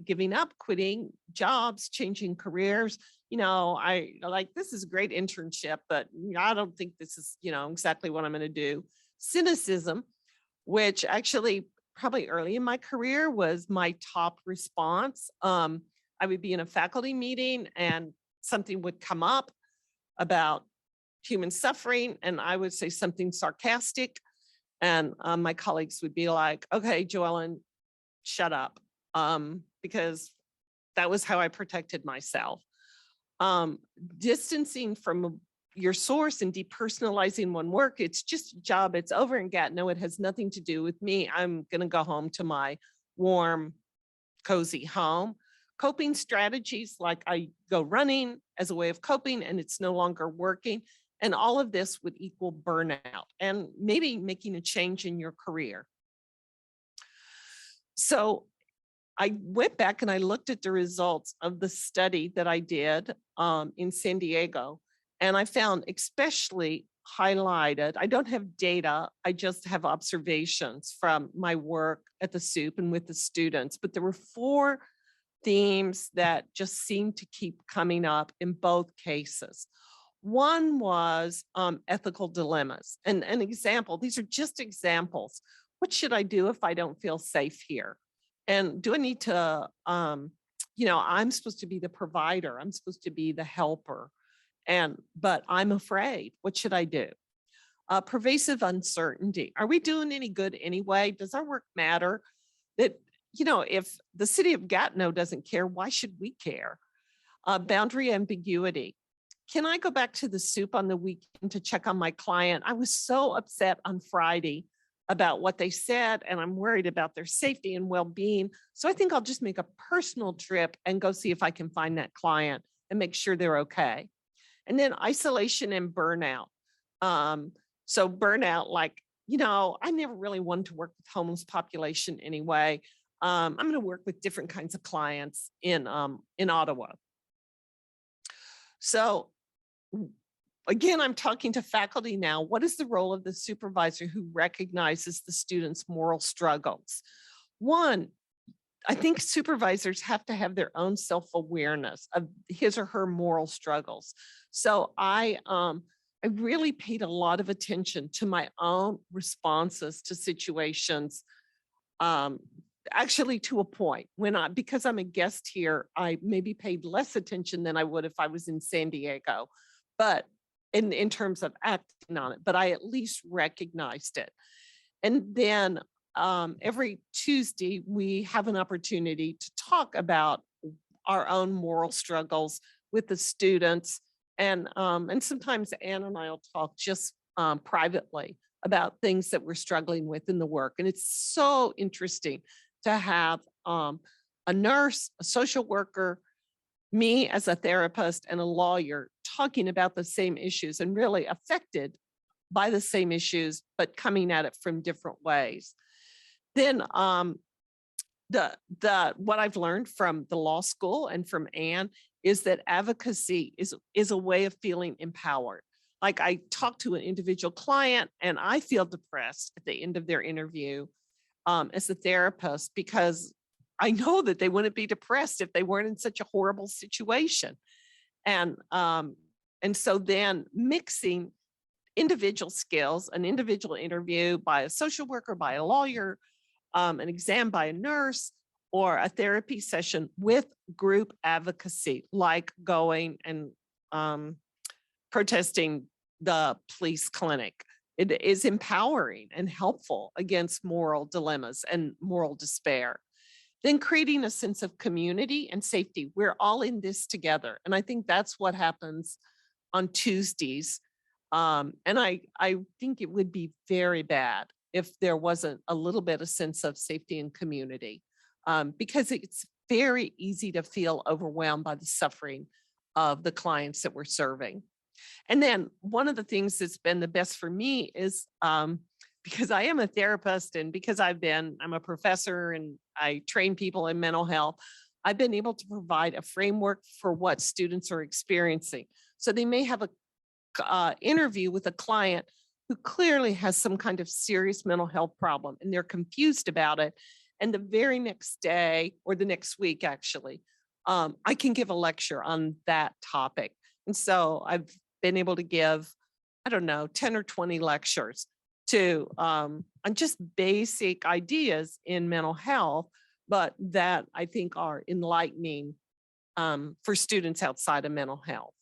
Giving up, quitting jobs, changing careers. You know, I like, this is a great internship, but I don't think this is, exactly what I'm going to do. Cynicism, which actually probably early in my career was my top response. I would be in a faculty meeting and something would come up about human suffering, and I would say something sarcastic, and my colleagues would be like, okay, Joellen, shut up, because that was how I protected myself. Distancing from your source and depersonalizing one work, it's just a job, it's over and got, no, it has nothing to do with me. I'm gonna go home to my warm, cozy home. Coping strategies, like I go running as a way of coping and it's no longer working. And all of this would equal burnout and maybe making a change in your career. So I went back and I looked at the results of the study that I did in San Diego. And I found especially highlighted, I don't have data, I just have observations from my work at the SOUP and with the students, but there were 4 themes that just seemed to keep coming up in both cases. One was ethical dilemmas. And an example, these are just examples. What should I do if I don't feel safe here? And do I need to, I'm supposed to be the provider. I'm supposed to be the helper. But I'm afraid. What should I do? Pervasive uncertainty. Are we doing any good anyway? Does our work matter? That, if the city of Gatineau doesn't care, why should we care? Boundary ambiguity. Can I go back to the soup on the weekend to check on my client? I was so upset on Friday about what they said, and I'm worried about their safety and well-being. So I think I'll just make a personal trip and go see if I can find that client and make sure they're okay. And then isolation and burnout. So burnout, I never really wanted to work with homeless population anyway. I'm going to work with different kinds of clients in Ottawa. So again, I'm talking to faculty now. What is the role of the supervisor who recognizes the students' moral struggles? One, I think supervisors have to have their own self-awareness of his or her moral struggles. So I really paid a lot of attention to my own responses to situations, actually to a point because I'm a guest here, I maybe paid less attention than I would if I was in San Diego, but in terms of acting on it, but I at least recognized it. And then every Tuesday, we have an opportunity to talk about our own moral struggles with the students. And sometimes Ann and I will talk just privately about things that we're struggling with in the work. And it's so interesting to have a nurse, a social worker, me as a therapist, and a lawyer talking about the same issues and really affected by the same issues, but coming at it from different ways. Then what I've learned from the law school and from Ann is that advocacy is a way of feeling empowered. Like I talk to an individual client and I feel depressed at the end of their interview as a therapist, because I know that they wouldn't be depressed if they weren't in such a horrible situation. And so then mixing individual skills, an individual interview by a social worker, by a lawyer, an exam by a nurse, or a therapy session with group advocacy, like going and protesting the police clinic. It is empowering and helpful against moral dilemmas and moral despair. Then creating a sense of community and safety. We're all in this together. And I think that's what happens on Tuesdays. And I think it would be very bad if there wasn't a little bit of sense of safety and community, because it's very easy to feel overwhelmed by the suffering of the clients that we're serving. And then one of the things that's been the best for me is because I am a therapist and because I'm a professor and I train people in mental health, I've been able to provide a framework for what students are experiencing. So they may have a interview with a client who clearly has some kind of serious mental health problem and they're confused about it. And the very next day or the next week, actually, I can give a lecture on that topic. And so I've been able to give, 10 or 20 lectures on just basic ideas in mental health, but that I think are enlightening for students outside of mental health.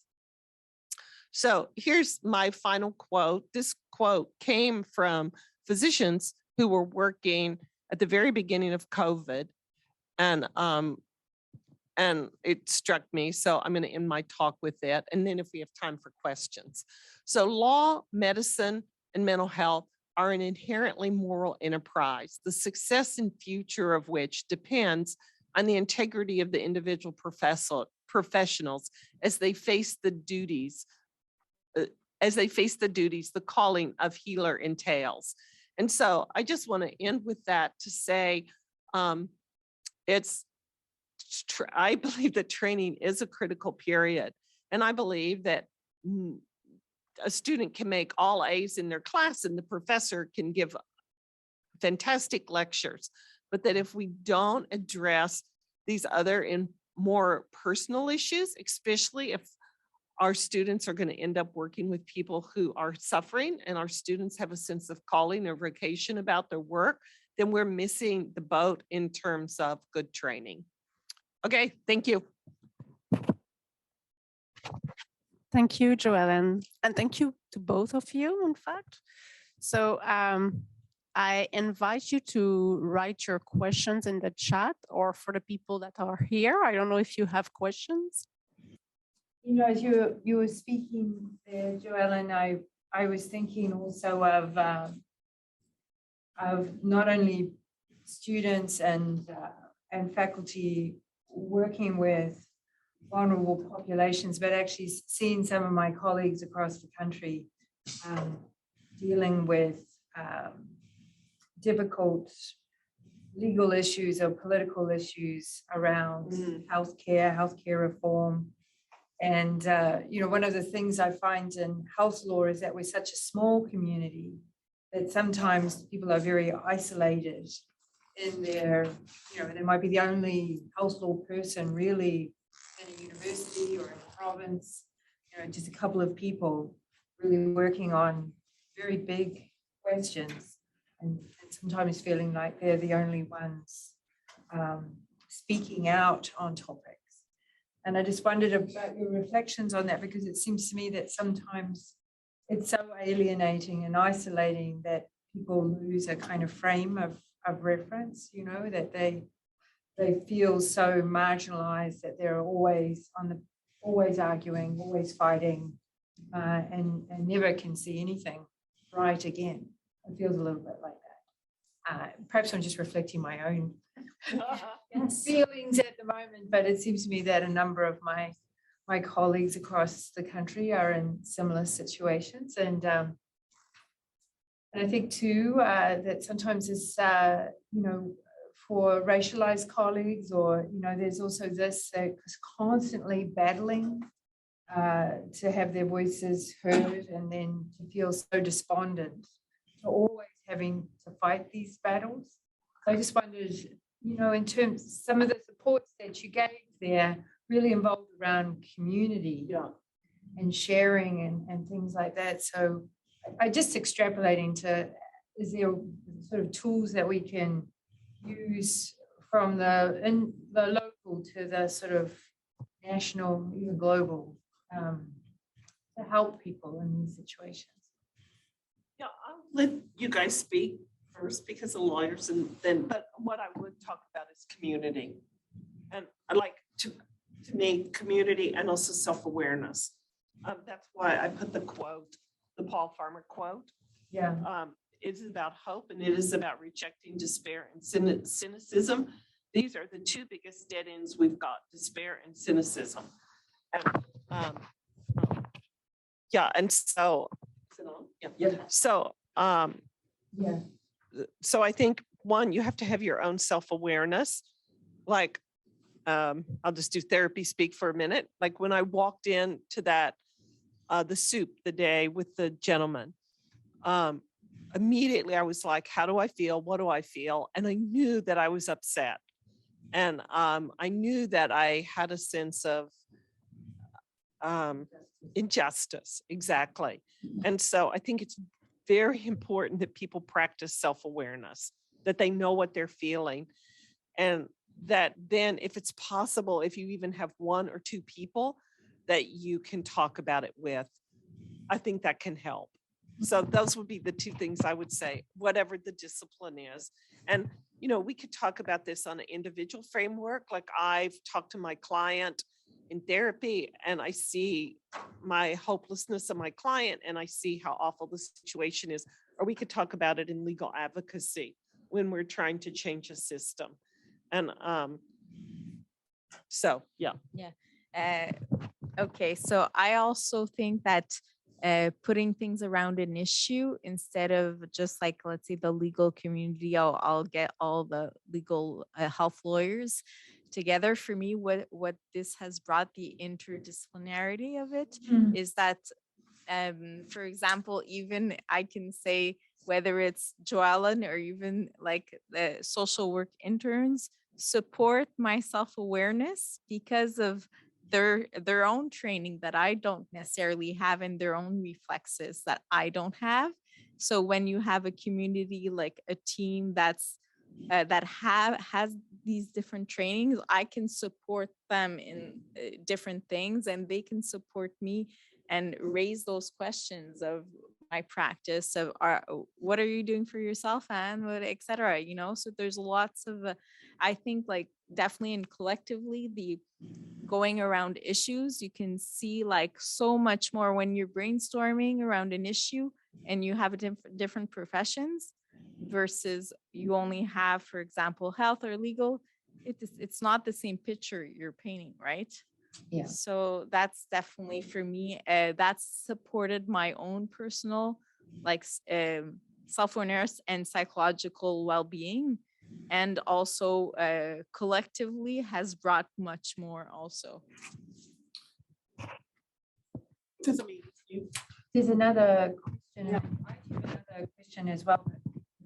So here's my final quote. This quote came from physicians who were working at the very beginning of COVID, and it struck me. So I'm going to end my talk with it, and then if we have time for questions. So law, medicine, and mental health are an inherently moral enterprise, the success and future of which depends on the integrity of the individual professionals as they face the duties, the calling of healer entails. And so I just want to end with that to say, I believe that training is a critical period. And I believe that a student can make all A's in their class and the professor can give fantastic lectures, but that if we don't address these other and more personal issues, especially if our students are going to end up working with people who are suffering, and our students have a sense of calling or vocation about their work, then we're missing the boat in terms of good training. Okay, thank you. Thank you, Joellen, and thank you to both of you, in fact. So I invite you to write your questions in the chat, or for the people that are here, I don't know if you have questions. You know, as you were speaking there, Joellen, I was thinking also of not only students and faculty working with vulnerable populations, but actually seeing some of my colleagues across the country dealing with difficult legal issues or political issues around healthcare reform. And, you know, one of the things I find in health law is that we're such a small community that sometimes people are very isolated in their, you know, they might be the only health law person really in a university or in a province, you know, just a couple of people really working on very big questions and sometimes feeling like they're the only ones speaking out on topics. And I just wondered about your reflections on that, because it seems to me that sometimes it's so alienating and isolating that people lose a kind of frame of reference, you know, that they feel so marginalized that they're always arguing, always fighting, and never can see anything right again. It feels a little bit like that. Perhaps I'm just reflecting my own feelings at the moment, but it seems to me that a number of my colleagues across the country are in similar situations. And I think too that sometimes it's, you know, for racialized colleagues, or, you know, there's also this constantly battling to have their voices heard, and then to feel so despondent, to always having to fight these battles. So I just wondered, you know, in terms, some of the supports that you gave there really involved around community and sharing and things like that. So I just extrapolating to, is there sort of tools that we can use from the local to the sort of national, even global, to help people in these situations? Yeah, I'll let you guys speak first because the lawyers, and then, but what I would talk about is community. And I like to me, community and also self-awareness. That's why I put the quote, the Paul Farmer quote. Yeah. It is about hope, and it is about rejecting despair and cynicism. These are the two biggest dead ends we've got: despair and cynicism. And, yeah, and so, so, so I think, one, you have to have your own self-awareness. Like, I'll just do therapy speak for a minute. Like when I walked into that, the soup the day with the gentleman, immediately I was like, how do I feel? What do I feel? And I knew that I was upset. And I knew that I had a sense of injustice. Exactly. And so I think it's very important that people practice self-awareness, that they know what they're feeling. And that then, if it's possible, if you even have one or two people that you can talk about it with, I think that can help. So those would be the two things I would say, whatever the discipline is. And, you know, we could talk about this on an individual framework. Like I've talked to my client in therapy and I see my hopelessness of my client and I see how awful the situation is. Or we could talk about it in legal advocacy when we're trying to change a system. And so, yeah. Yeah. Okay, so I also think that putting things around an issue instead of just like, let's say the legal community, I'll get all the legal health lawyers together. For me, what this has brought, the interdisciplinarity of it, is that, for example, even I can say, whether it's Joellen or even like the social work interns, support my self-awareness because of their own training that I don't necessarily have, and their own reflexes that I don't have. So when you have a community, like a team that's that has these different trainings, I can support them in different things, and they can support me and raise those questions of my practice of what are you doing for yourself, and what, etc. You know, so there's lots of I think, like, definitely and collectively, the going around issues, you can see like so much more when you're brainstorming around an issue and you have different professions versus you only have, for example, health or legal. It's not the same picture you're painting, right? Yeah. So that's definitely for me, that's supported my own personal, like, self-awareness and psychological well-being, and also collectively has brought much more also. There's another question. I have another question as well.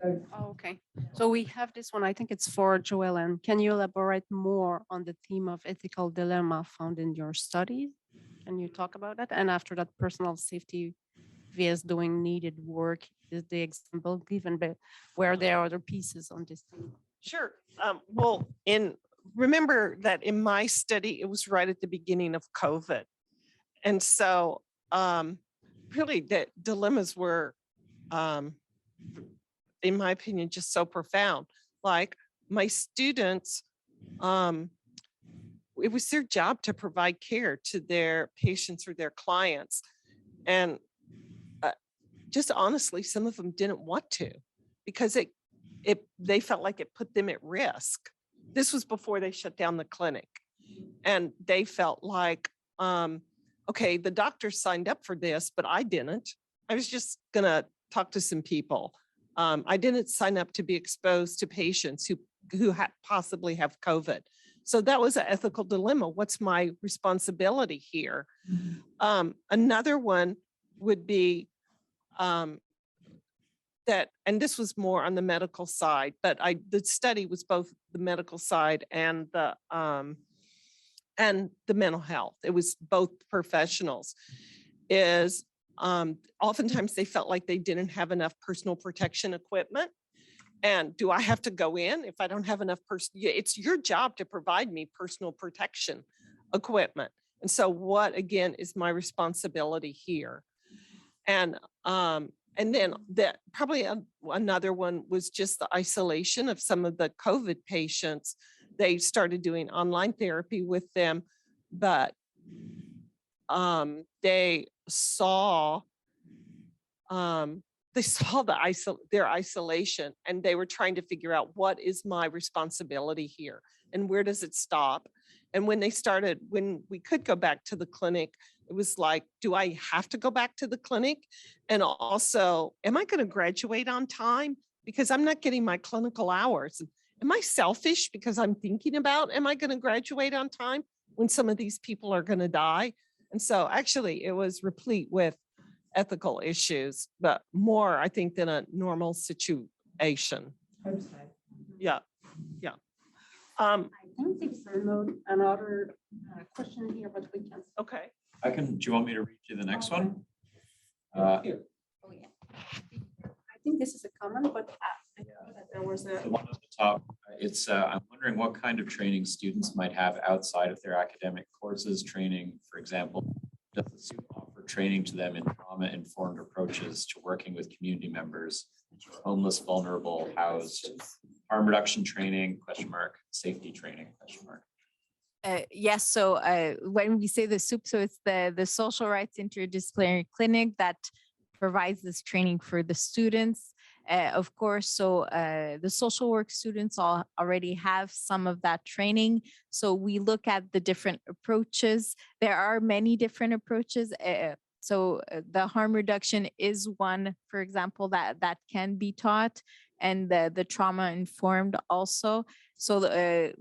Oh, okay. So we have this one, I think it's for Joellen. Can you elaborate more on the theme of ethical dilemma found in your study? Can you talk about that? And after that, personal safety vs doing needed work is the example given, but where there are other pieces on this theme? Sure. Well, remember that in my study, it was right at the beginning of COVID. And so really the dilemmas were, in my opinion, just so profound. Like my students, it was their job to provide care to their patients or their clients. And just honestly, some of them didn't want to, because they felt like it put them at risk. This was before they shut down the clinic. And they felt like, okay, the doctor signed up for this, but I didn't. I was just gonna talk to some people. I didn't sign up to be exposed to patients who possibly have COVID. So that was an ethical dilemma. What's my responsibility here? Another one would be that, and this was more on the medical side, but the study was both the medical side and the mental health. It was both professionals. Is oftentimes they felt like they didn't have enough personal protection equipment. And do I have to go in if I don't have enough it's your job to provide me personal protection equipment. And so what, again, is my responsibility here? And then probably another one was just the isolation of some of the COVID patients. They started doing online therapy with them, but they saw their isolation, and they were trying to figure out, what is my responsibility here and where does it stop? And when we could go back to the clinic, it was like, do I have to go back to the clinic? And also, am I going to graduate on time? Because I'm not getting my clinical hours. Am I selfish because I'm thinking about, am I going to graduate on time when some of these people are going to die? And so actually it was replete with ethical issues, but more, I think, than a normal situation. Yeah. I think there's another question here, but we can. Okay. Do you want me to read you the next one? Here. Oh, yeah. I think this is a comment, but I know that there was the one at the top. It's I'm wondering what kind of training students might have outside of their academic courses. Training, for example, does the SUP offer training to them in trauma-informed approaches to working with community members, homeless, vulnerable, housed, harm reduction training, ? Safety training, ? Yes, so when we say the SUP, so it's the Social Rights Interdisciplinary Clinic that provides this training for the students. Of course, so the social work students already have some of that training. So we look at the different approaches. There are many different approaches. So the harm reduction is one, for example, that can be taught, and the trauma informed also. So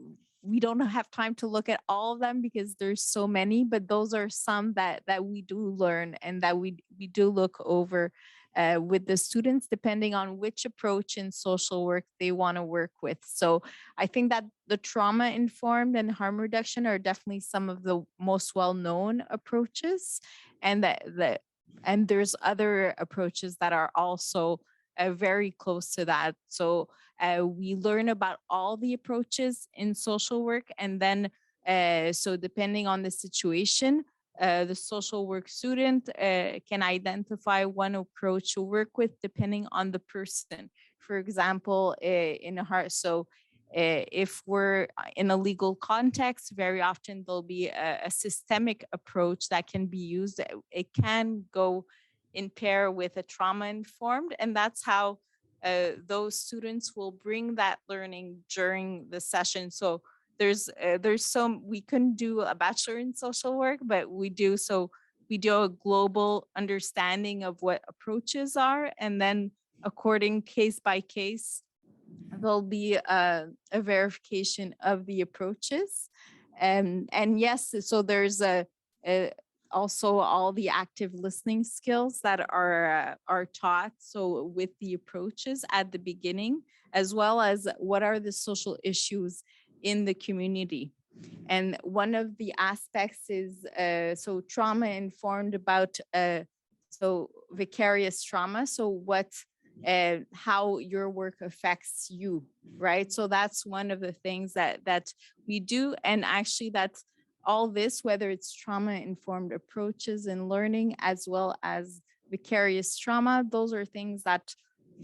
we don't have time to look at all of them because there's so many, but those are some that we do learn and that we do look over with the students, depending on which approach in social work they want to work with. So I think that the trauma-informed and harm reduction are definitely some of the most well-known approaches, and and there's other approaches that are also very close to that. So we learn about all the approaches in social work, and then so depending on the situation, the social work student can identify one approach to work with depending on the person. For example, if we're in a legal context, very often there'll be a systemic approach that can be used. It can go in pair with a trauma-informed, and that's how those students will bring that learning during the session. So there's we couldn't do a bachelor in social work, but we do a global understanding of what approaches are, and then according case by case, there'll be a verification of the approaches. And yes, so there's also all the active listening skills that are taught. So with the approaches at the beginning, as well as what are the social issues in the community. And one of the aspects is so trauma informed about so vicarious trauma. So how your work affects you, right? So that's one of the things that we do. And actually that's all this, whether it's trauma informed approaches and learning, as well as vicarious trauma, those are things that,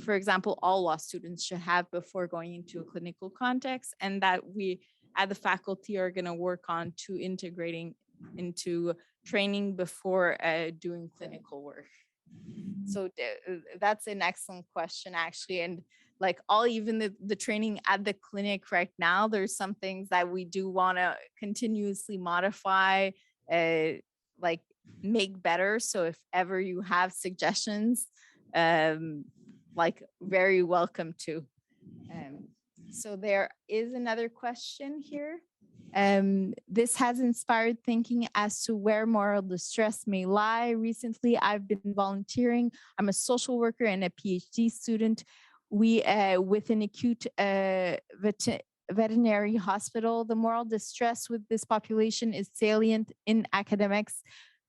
for example, all law students should have before going into a clinical context, and that we at the faculty are going to work on to integrating into training before doing clinical work. So that's an excellent question, actually. And like even the training at the clinic right now, there's some things that we do want to continuously modify, like make better. So if ever you have suggestions, like very welcome to. So there is another question here. This has inspired thinking as to where moral distress may lie. Recently, I've been volunteering. I'm a social worker and a PhD student. We, with an acute veterinary hospital, the moral distress with this population is salient in academics,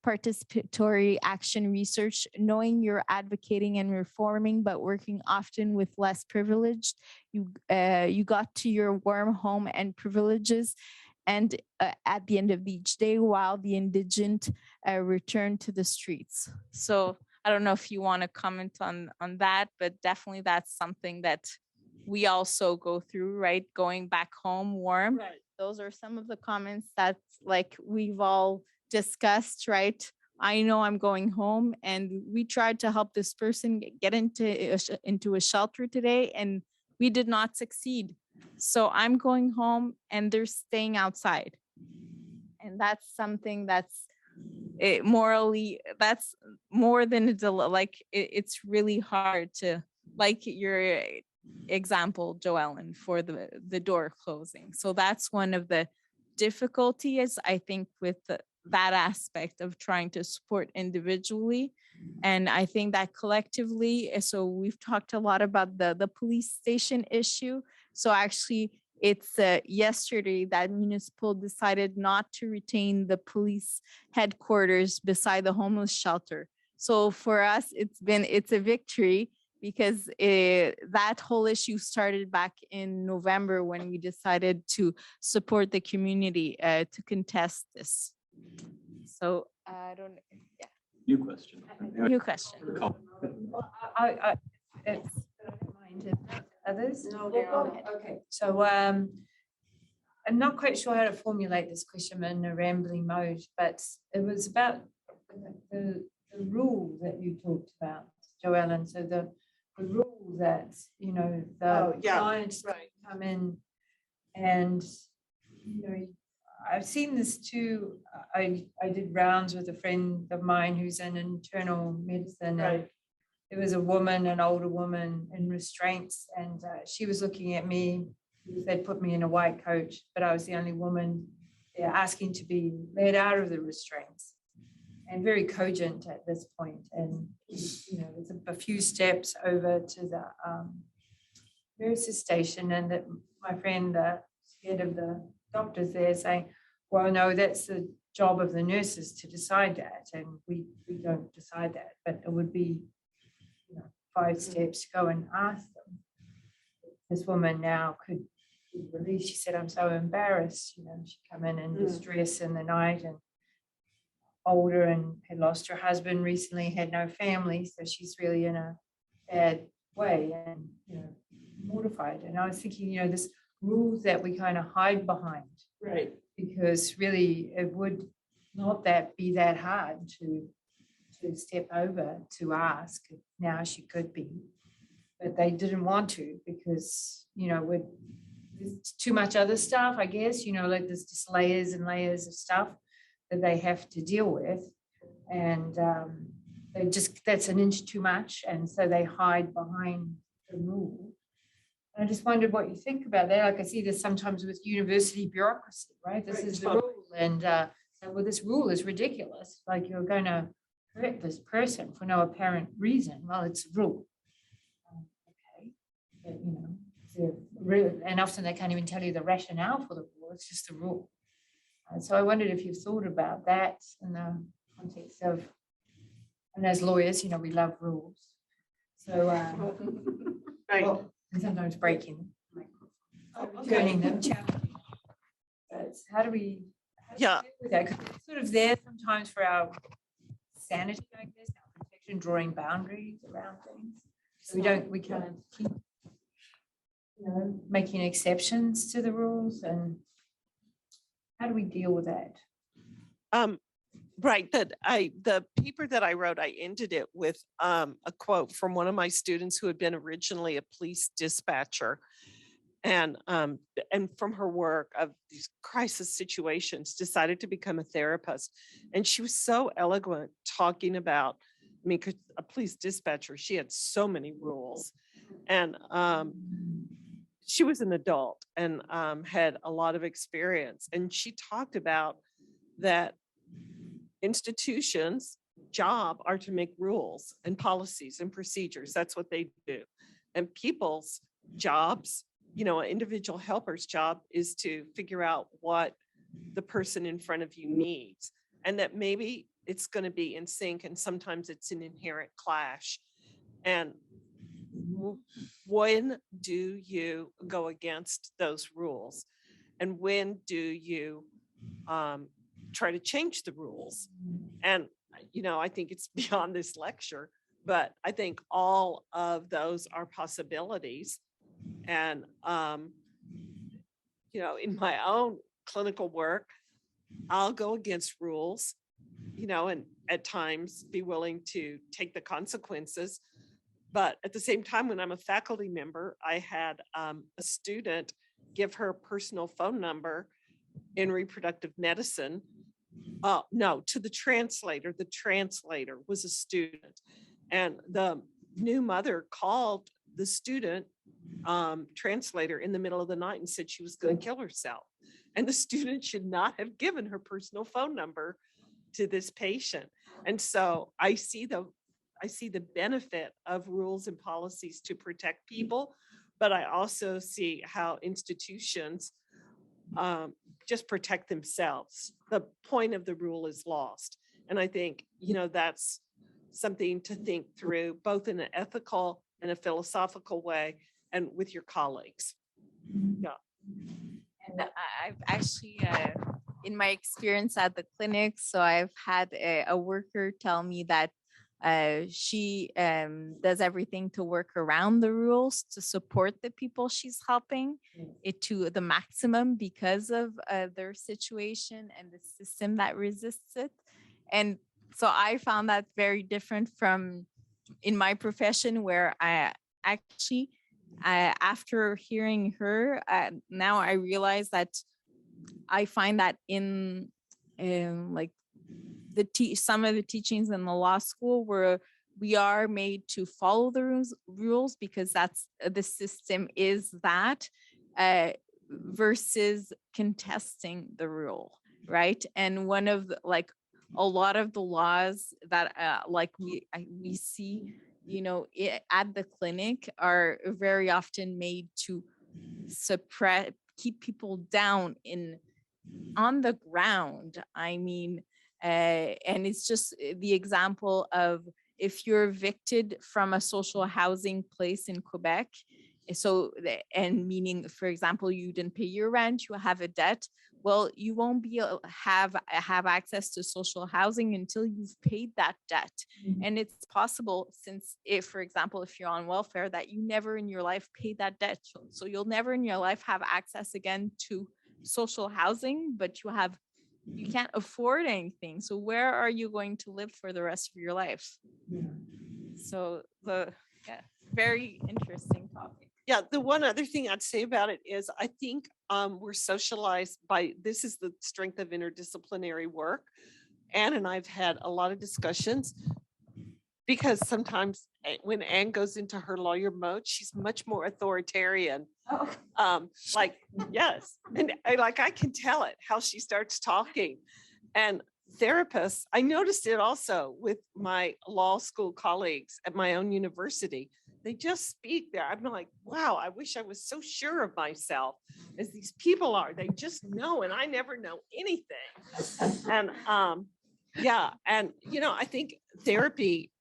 participatory action research, knowing you're advocating and reforming, but working often with less privileged. You got to your warm home and privileges, and at the end of each day, while the indigent return to the streets. So I don't know if you want to comment on that, but definitely that's something that we also go through, right? Going back home warm. Right. Those are some of the comments that like we've all discussed, right? I know I'm going home, and we tried to help this person get into a shelter today, and we did not succeed. So I'm going home and they're staying outside. And that's something that's morally, that's more than it's really hard to, like your example, Joellen, for the door closing. So that's one of the difficulties, I think, with that aspect of trying to support individually. And I think that collectively, so we've talked a lot about the police station issue. So actually, it's yesterday that municipal decided not to retain the police headquarters beside the homeless shelter. So for us, it's a victory, because that whole issue started back in November when we decided to support the community to contest this. So I don't, yeah. New question. New question. It's others? No, they're all ahead. Okay, so I'm not quite sure how to formulate this question in a rambling mode, but it was about the rule that you talked about, Joellen. So the rule that, the clients come in, and, I've seen this too. I did rounds with a friend of mine who's in internal medicine. Right. And there was a woman, an older woman in restraints, and she was looking at me. They'd put me in a white coat, but I was the only woman there asking to be led out of the restraints. and very cogent at this point. And, you know, there's a few steps over to the nurses station, and that my friend, head of the doctors there, saying, well, no, that's the job of the nurses to decide that, and we don't decide that, but it would be, you know, 5 steps to go and ask them. This woman now could be released. She said, I'm so embarrassed, you know, she'd come in distress in the night, and older, and had lost her husband recently, had no family, so she's really in a bad way, and, you know, mortified. And I was thinking, you know, this rules that we kind of hide behind, Right. because really it would not be that hard to step over to ask. Now she could be, but they didn't want to, because, you know, there's too much other stuff, I guess, you know, like there's just layers and layers of stuff that they have to deal with, and that's an inch too much, and so they hide behind the rule. I just wondered what you think about that. Like I see this sometimes with university bureaucracy, right? This is the rule, and so, well, this rule is ridiculous. Like, you're going to hurt this person for no apparent reason. Well, it's a rule. Okay, but, you know, and often they can't even tell you the rationale for the rule. It's just the rule. So I wondered if you've thought about that in the context of, and as lawyers, you know, we love rules. So, Right. well, and sometimes breaking them, turning them, challenging. But how do we deal with that? 'Cause it's sort of there sometimes for our sanity, I guess, our protection, drawing boundaries around things. So we can't keep, you know, making exceptions to the rules. And how do we deal with that? Right, the paper that I wrote, I ended it with a quote from one of my students who had been originally a police dispatcher, and from her work of these crisis situations, decided to become a therapist. And she was so eloquent talking about, I mean, 'cause a police dispatcher, she had so many rules, and she was an adult and had a lot of experience. And she talked about that institutions' job are to make rules and policies and procedures. That's what they do. And people's jobs, you know, an individual helper's job is to figure out what the person in front of you needs, and that maybe it's going to be in sync, and sometimes it's an inherent clash. And when do you go against those rules? And when do you try to change the rules? And, you know, I think it's beyond this lecture, but I think all of those are possibilities. And, you know, in my own clinical work, I'll go against rules, you know, and at times be willing to take the consequences. But at the same time, when I'm a faculty member, I had a student give her personal phone number in reproductive medicine. No, to the translator. The translator was a student, and the new mother called the student translator in the middle of the night and said she was going to kill herself. And the student should not have given her personal phone number to this patient. And so I see the benefit of rules and policies to protect people, but I also see how institutions just protect themselves. The point of the rule is lost. And I think, you know, that's something to think through, both in an ethical and a philosophical way, and with your colleagues. Yeah. And I've actually, in my experience at the clinic, so I've had a worker tell me that she does everything to work around the rules to support the people she's helping it to the maximum because of their situation and the system that resists it. And so I found that very different from in my profession, where I actually, after hearing her, now I realize that I find that in like some of the teachings in the law school, where we are made to follow the rules because that's the system is that, versus contesting the rule, right? And one of the, like a lot of the laws that like we see, you know, at the clinic are very often made to suppress, keep people down on the ground. I mean, and it's just the example of if you're evicted from a social housing place in Quebec, so and meaning, for example, you didn't pay your rent, you have a debt, well, you won't be have access to social housing until you've paid that debt. And it's possible, since if, for example, if you're on welfare, that you never in your life paid that debt, so you'll never in your life have access again to social housing, but you can't afford anything. So where are you going to live for the rest of your life? So very interesting topic. Yeah, the one other thing I'd say about it is I think we're socialized by, this is the strength of interdisciplinary work. Anne and I've had a lot of discussions because sometimes when Anne goes into her lawyer mode, she's much more authoritarian. Like, yes. And I can tell it how she starts talking. And therapists, I noticed it also with my law school colleagues at my own university. They just speak there. I'm like, wow, I wish I was so sure of myself as these people are. They just know, and I never know anything. And yeah, and you know, I think therapy,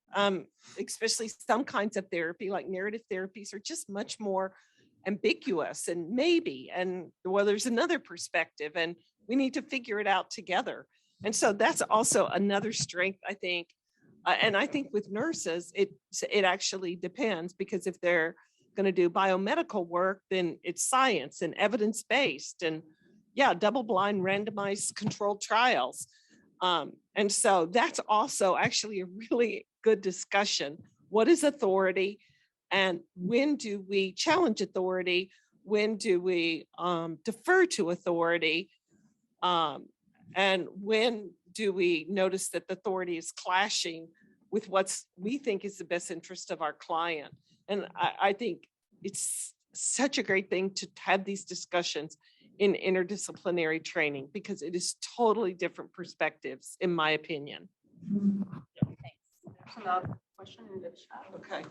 especially some kinds of therapy, like narrative therapies, are just much more ambiguous and maybe, and well, there's another perspective, and we need to figure it out together. And so that's also another strength, I think. And I think with nurses, it actually depends, because if they're going to do biomedical work, then it's science and evidence-based and yeah, double-blind randomized controlled trials. And so that's also actually a really good discussion. What is authority? And when do we challenge authority? When do we defer to authority? And when do we notice that the authority is clashing with what's we think is the best interest of our client? And I think it's such a great thing to have these discussions in interdisciplinary training, because it is totally different perspectives, in my opinion. Thanks. There's another question in the chat. Okay.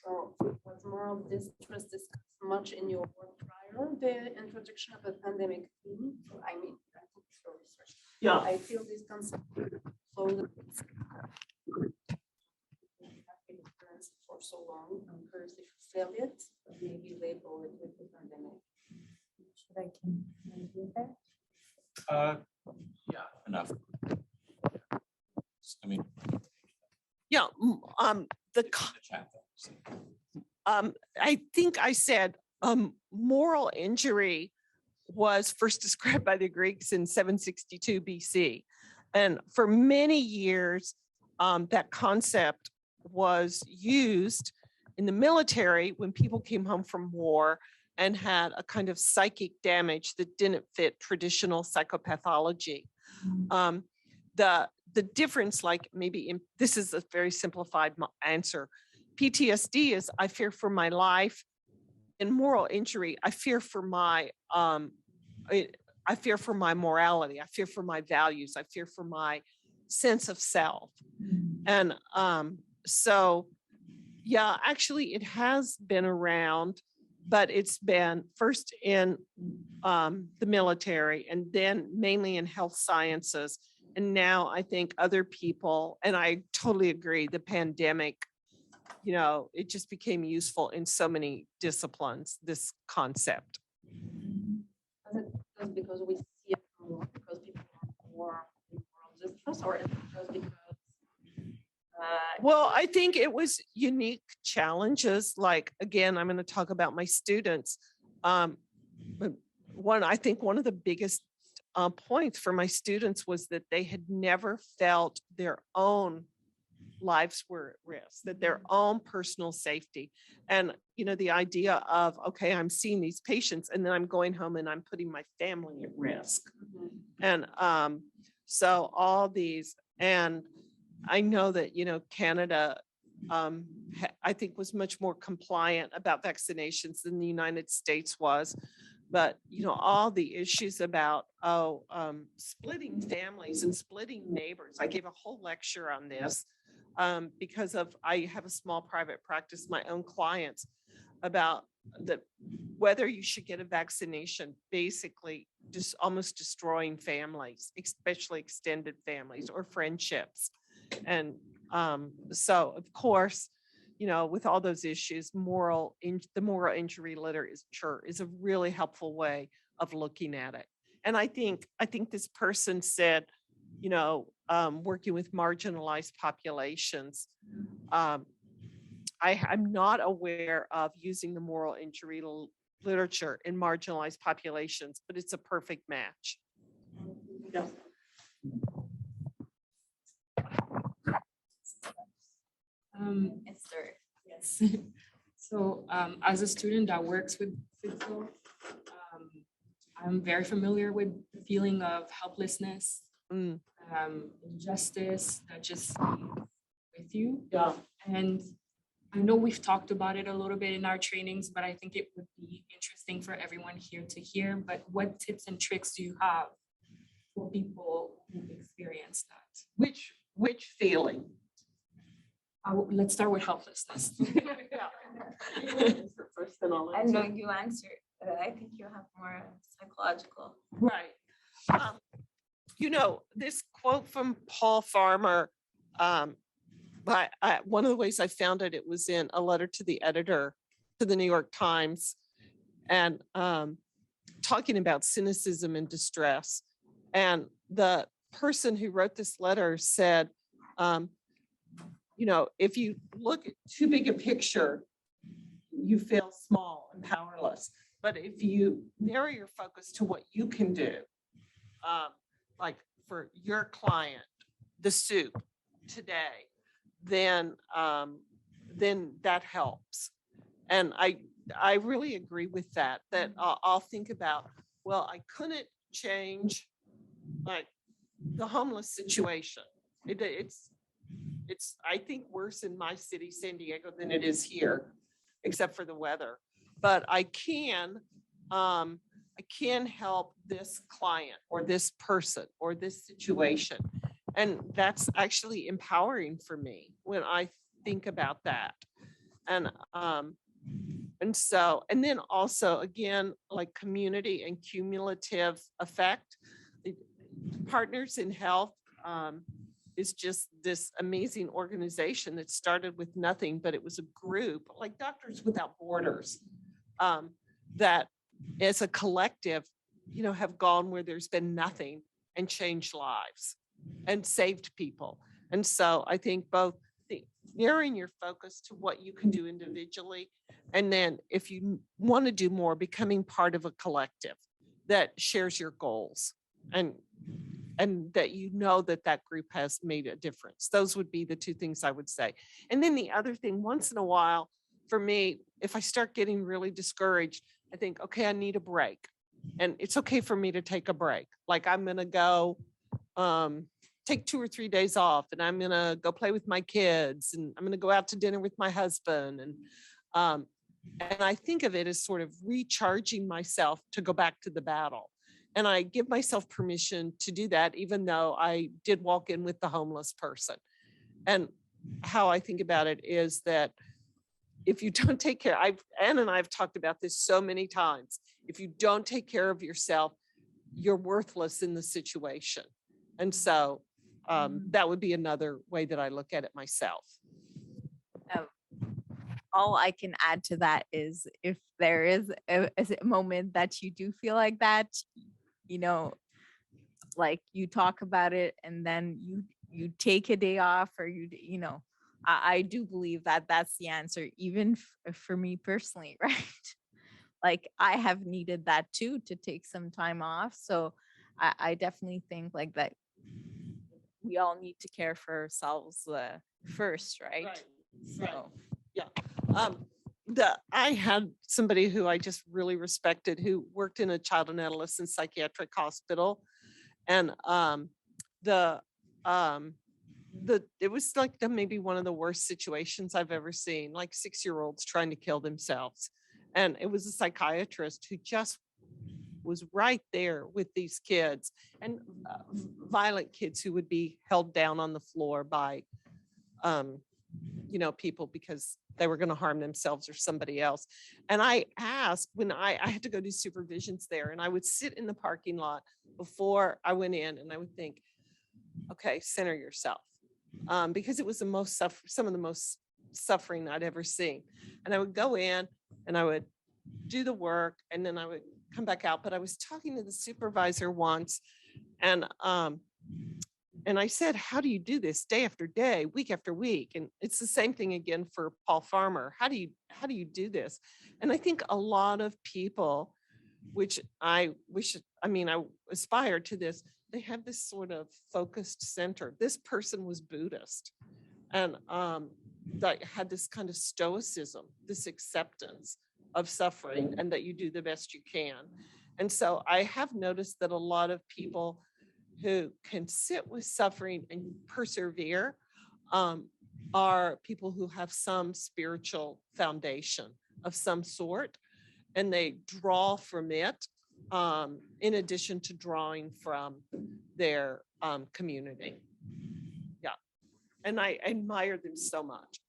So was moral distress discussed much in your work prior the introduction of a pandemic theme? So I mean, I think it's your research. Yeah. I feel this concept so for so long, and curiously fail it, maybe label it with the pandemic. Should I do that? Yeah, enough. I mean, Yeah. I think I said moral injury was first described by the Greeks in 762 BC. And for many years, that concept was used in the military when people came home from war and had a kind of psychic damage that didn't fit traditional psychopathology. The difference, like maybe this is a very simplified answer. PTSD is I fear for my life. In moral injury, I fear for my morality. I fear for my values. I fear for my sense of self. And so, yeah, actually it has been around, but it's been first in the military and then mainly in health sciences. And now I think other people, and I totally agree, the pandemic, you know, it just became useful in so many disciplines, this concept. Just because we see it more, because people have more distrust, or is it just because? Well, I think it was unique challenges. Like, again, I'm going to talk about my students. I think one of the biggest points for my students was that they had never felt their own lives were at risk, that their own personal safety. And, you know, the idea of, okay, I'm seeing these patients and then I'm going home and I'm putting my family at risk. And so all these, and I know that, you know, Canada, I think was much more compliant about vaccinations than the United States was. but all the issues about splitting families and splitting neighbors. I gave a whole lecture on this because I have a small private practice, my own clients, about whether you should get a vaccination, basically just almost destroying families, especially extended families or friendships. And so of course, with all those issues, the moral injury literature is a really helpful way of looking at it. And I think this person said, working with marginalized populations, I'm not aware of using the moral injury literature in marginalized populations, but it's a perfect match. Yeah. Yes. So as a student that works with CIDSO, I'm very familiar with the feeling of helplessness, injustice that just stays with you. Yeah. And I know we've talked about it a little bit in our trainings, but I think it would be interesting for everyone here to hear. But what tips and tricks do you have for people who experience that? Which feeling? Let's start with helplessness. First, then I'll I know you answered. I think you have more psychological. Right. This quote from Paul Farmer, but one of the ways I found it, it was in a letter to the editor to the New York Times, and talking about cynicism and distress. And the person who wrote this letter said, if you look at too big a picture, you feel small and powerless. But if you narrow your focus to what you can do, like for your client, the soup today, then that helps. And I really agree with that I'll think about, well, I couldn't change like the homeless situation. It's I think worse in my city, San Diego, than it is here, except for the weather. But I can help this client or this person or this situation. And that's actually empowering for me when I think about that. And then also, again, like community and cumulative effect. Partners in Health is just this amazing organization that started with nothing, but it was a group like Doctors Without Borders that as a collective, have gone where there's been nothing and changed lives and saved people. And so I think both narrowing your focus to what you can do individually, and then if you want to do more, becoming part of a collective that shares your goals and that that group has made a difference. Those would be the two things I would say. And then the other thing, once in a while, for me, if I start getting really discouraged, I think, okay, I need a break. And it's okay for me to take a break. Like I'm going to go take 2 or 3 days off, and I'm going to go play with my kids, and I'm going to go out to dinner with my husband. And I think of it as sort of recharging myself to go back to the battle. And I give myself permission to do that, even though I did walk in with the homeless person. And how I think about it is that if you don't take care, Ann and I have talked about this so many times. If you don't take care of yourself, you're worthless in the situation. And so that would be another way that I look at it myself. All I can add to that is if there is a moment that you do feel like that, like you talk about it and then you take a day off, or I do believe that that's the answer, even for me personally, right? Like I have needed that too, to take some time off. So I definitely think like that we all need to care for ourselves first, right? So yeah. I had somebody who I just really respected who worked in a child and adolescent psychiatric hospital. And it was like maybe one of the worst situations I've ever seen, like 6-year-olds trying to kill themselves. And it was a psychiatrist who just was right there with these kids, and violent kids who would be held down on the floor by, you know, people because they were going to harm themselves or somebody else. And I asked when I had to go do supervisions there, and I would sit in the parking lot before I went in, and I would think, okay, center yourself, because it was some of the most suffering I'd ever seen. And I would go in and I would do the work, and then I would come back out. But I was talking to the supervisor once, and I said, how do you do this day after day, week after week? And it's the same thing again for Paul Farmer. How do you do this? And I think a lot of people, which I aspire to this, they have this sort of focused center. This person was Buddhist, and that had this kind of stoicism, this acceptance of suffering, and that you do the best you can. And so I have noticed that a lot of people who can sit with suffering and persevere are people who have some spiritual foundation of some sort, and they draw from it in addition to drawing from their community. Yeah, and I admire them so much.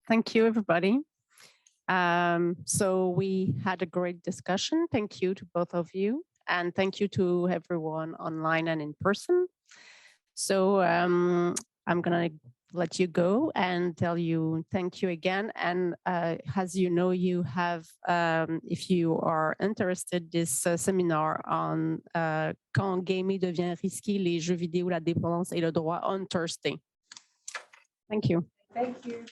Thank you, everybody. So we had a great discussion. Thank you to both of you. And thank you to everyone online and in person. So I'm going to let you go and tell you thank you again. And as you know, you have, if you are interested, this seminar on quand gamer devient risqué, les jeux vidéo, la dépendance et le droit on Thursday. Thank you. Thank you.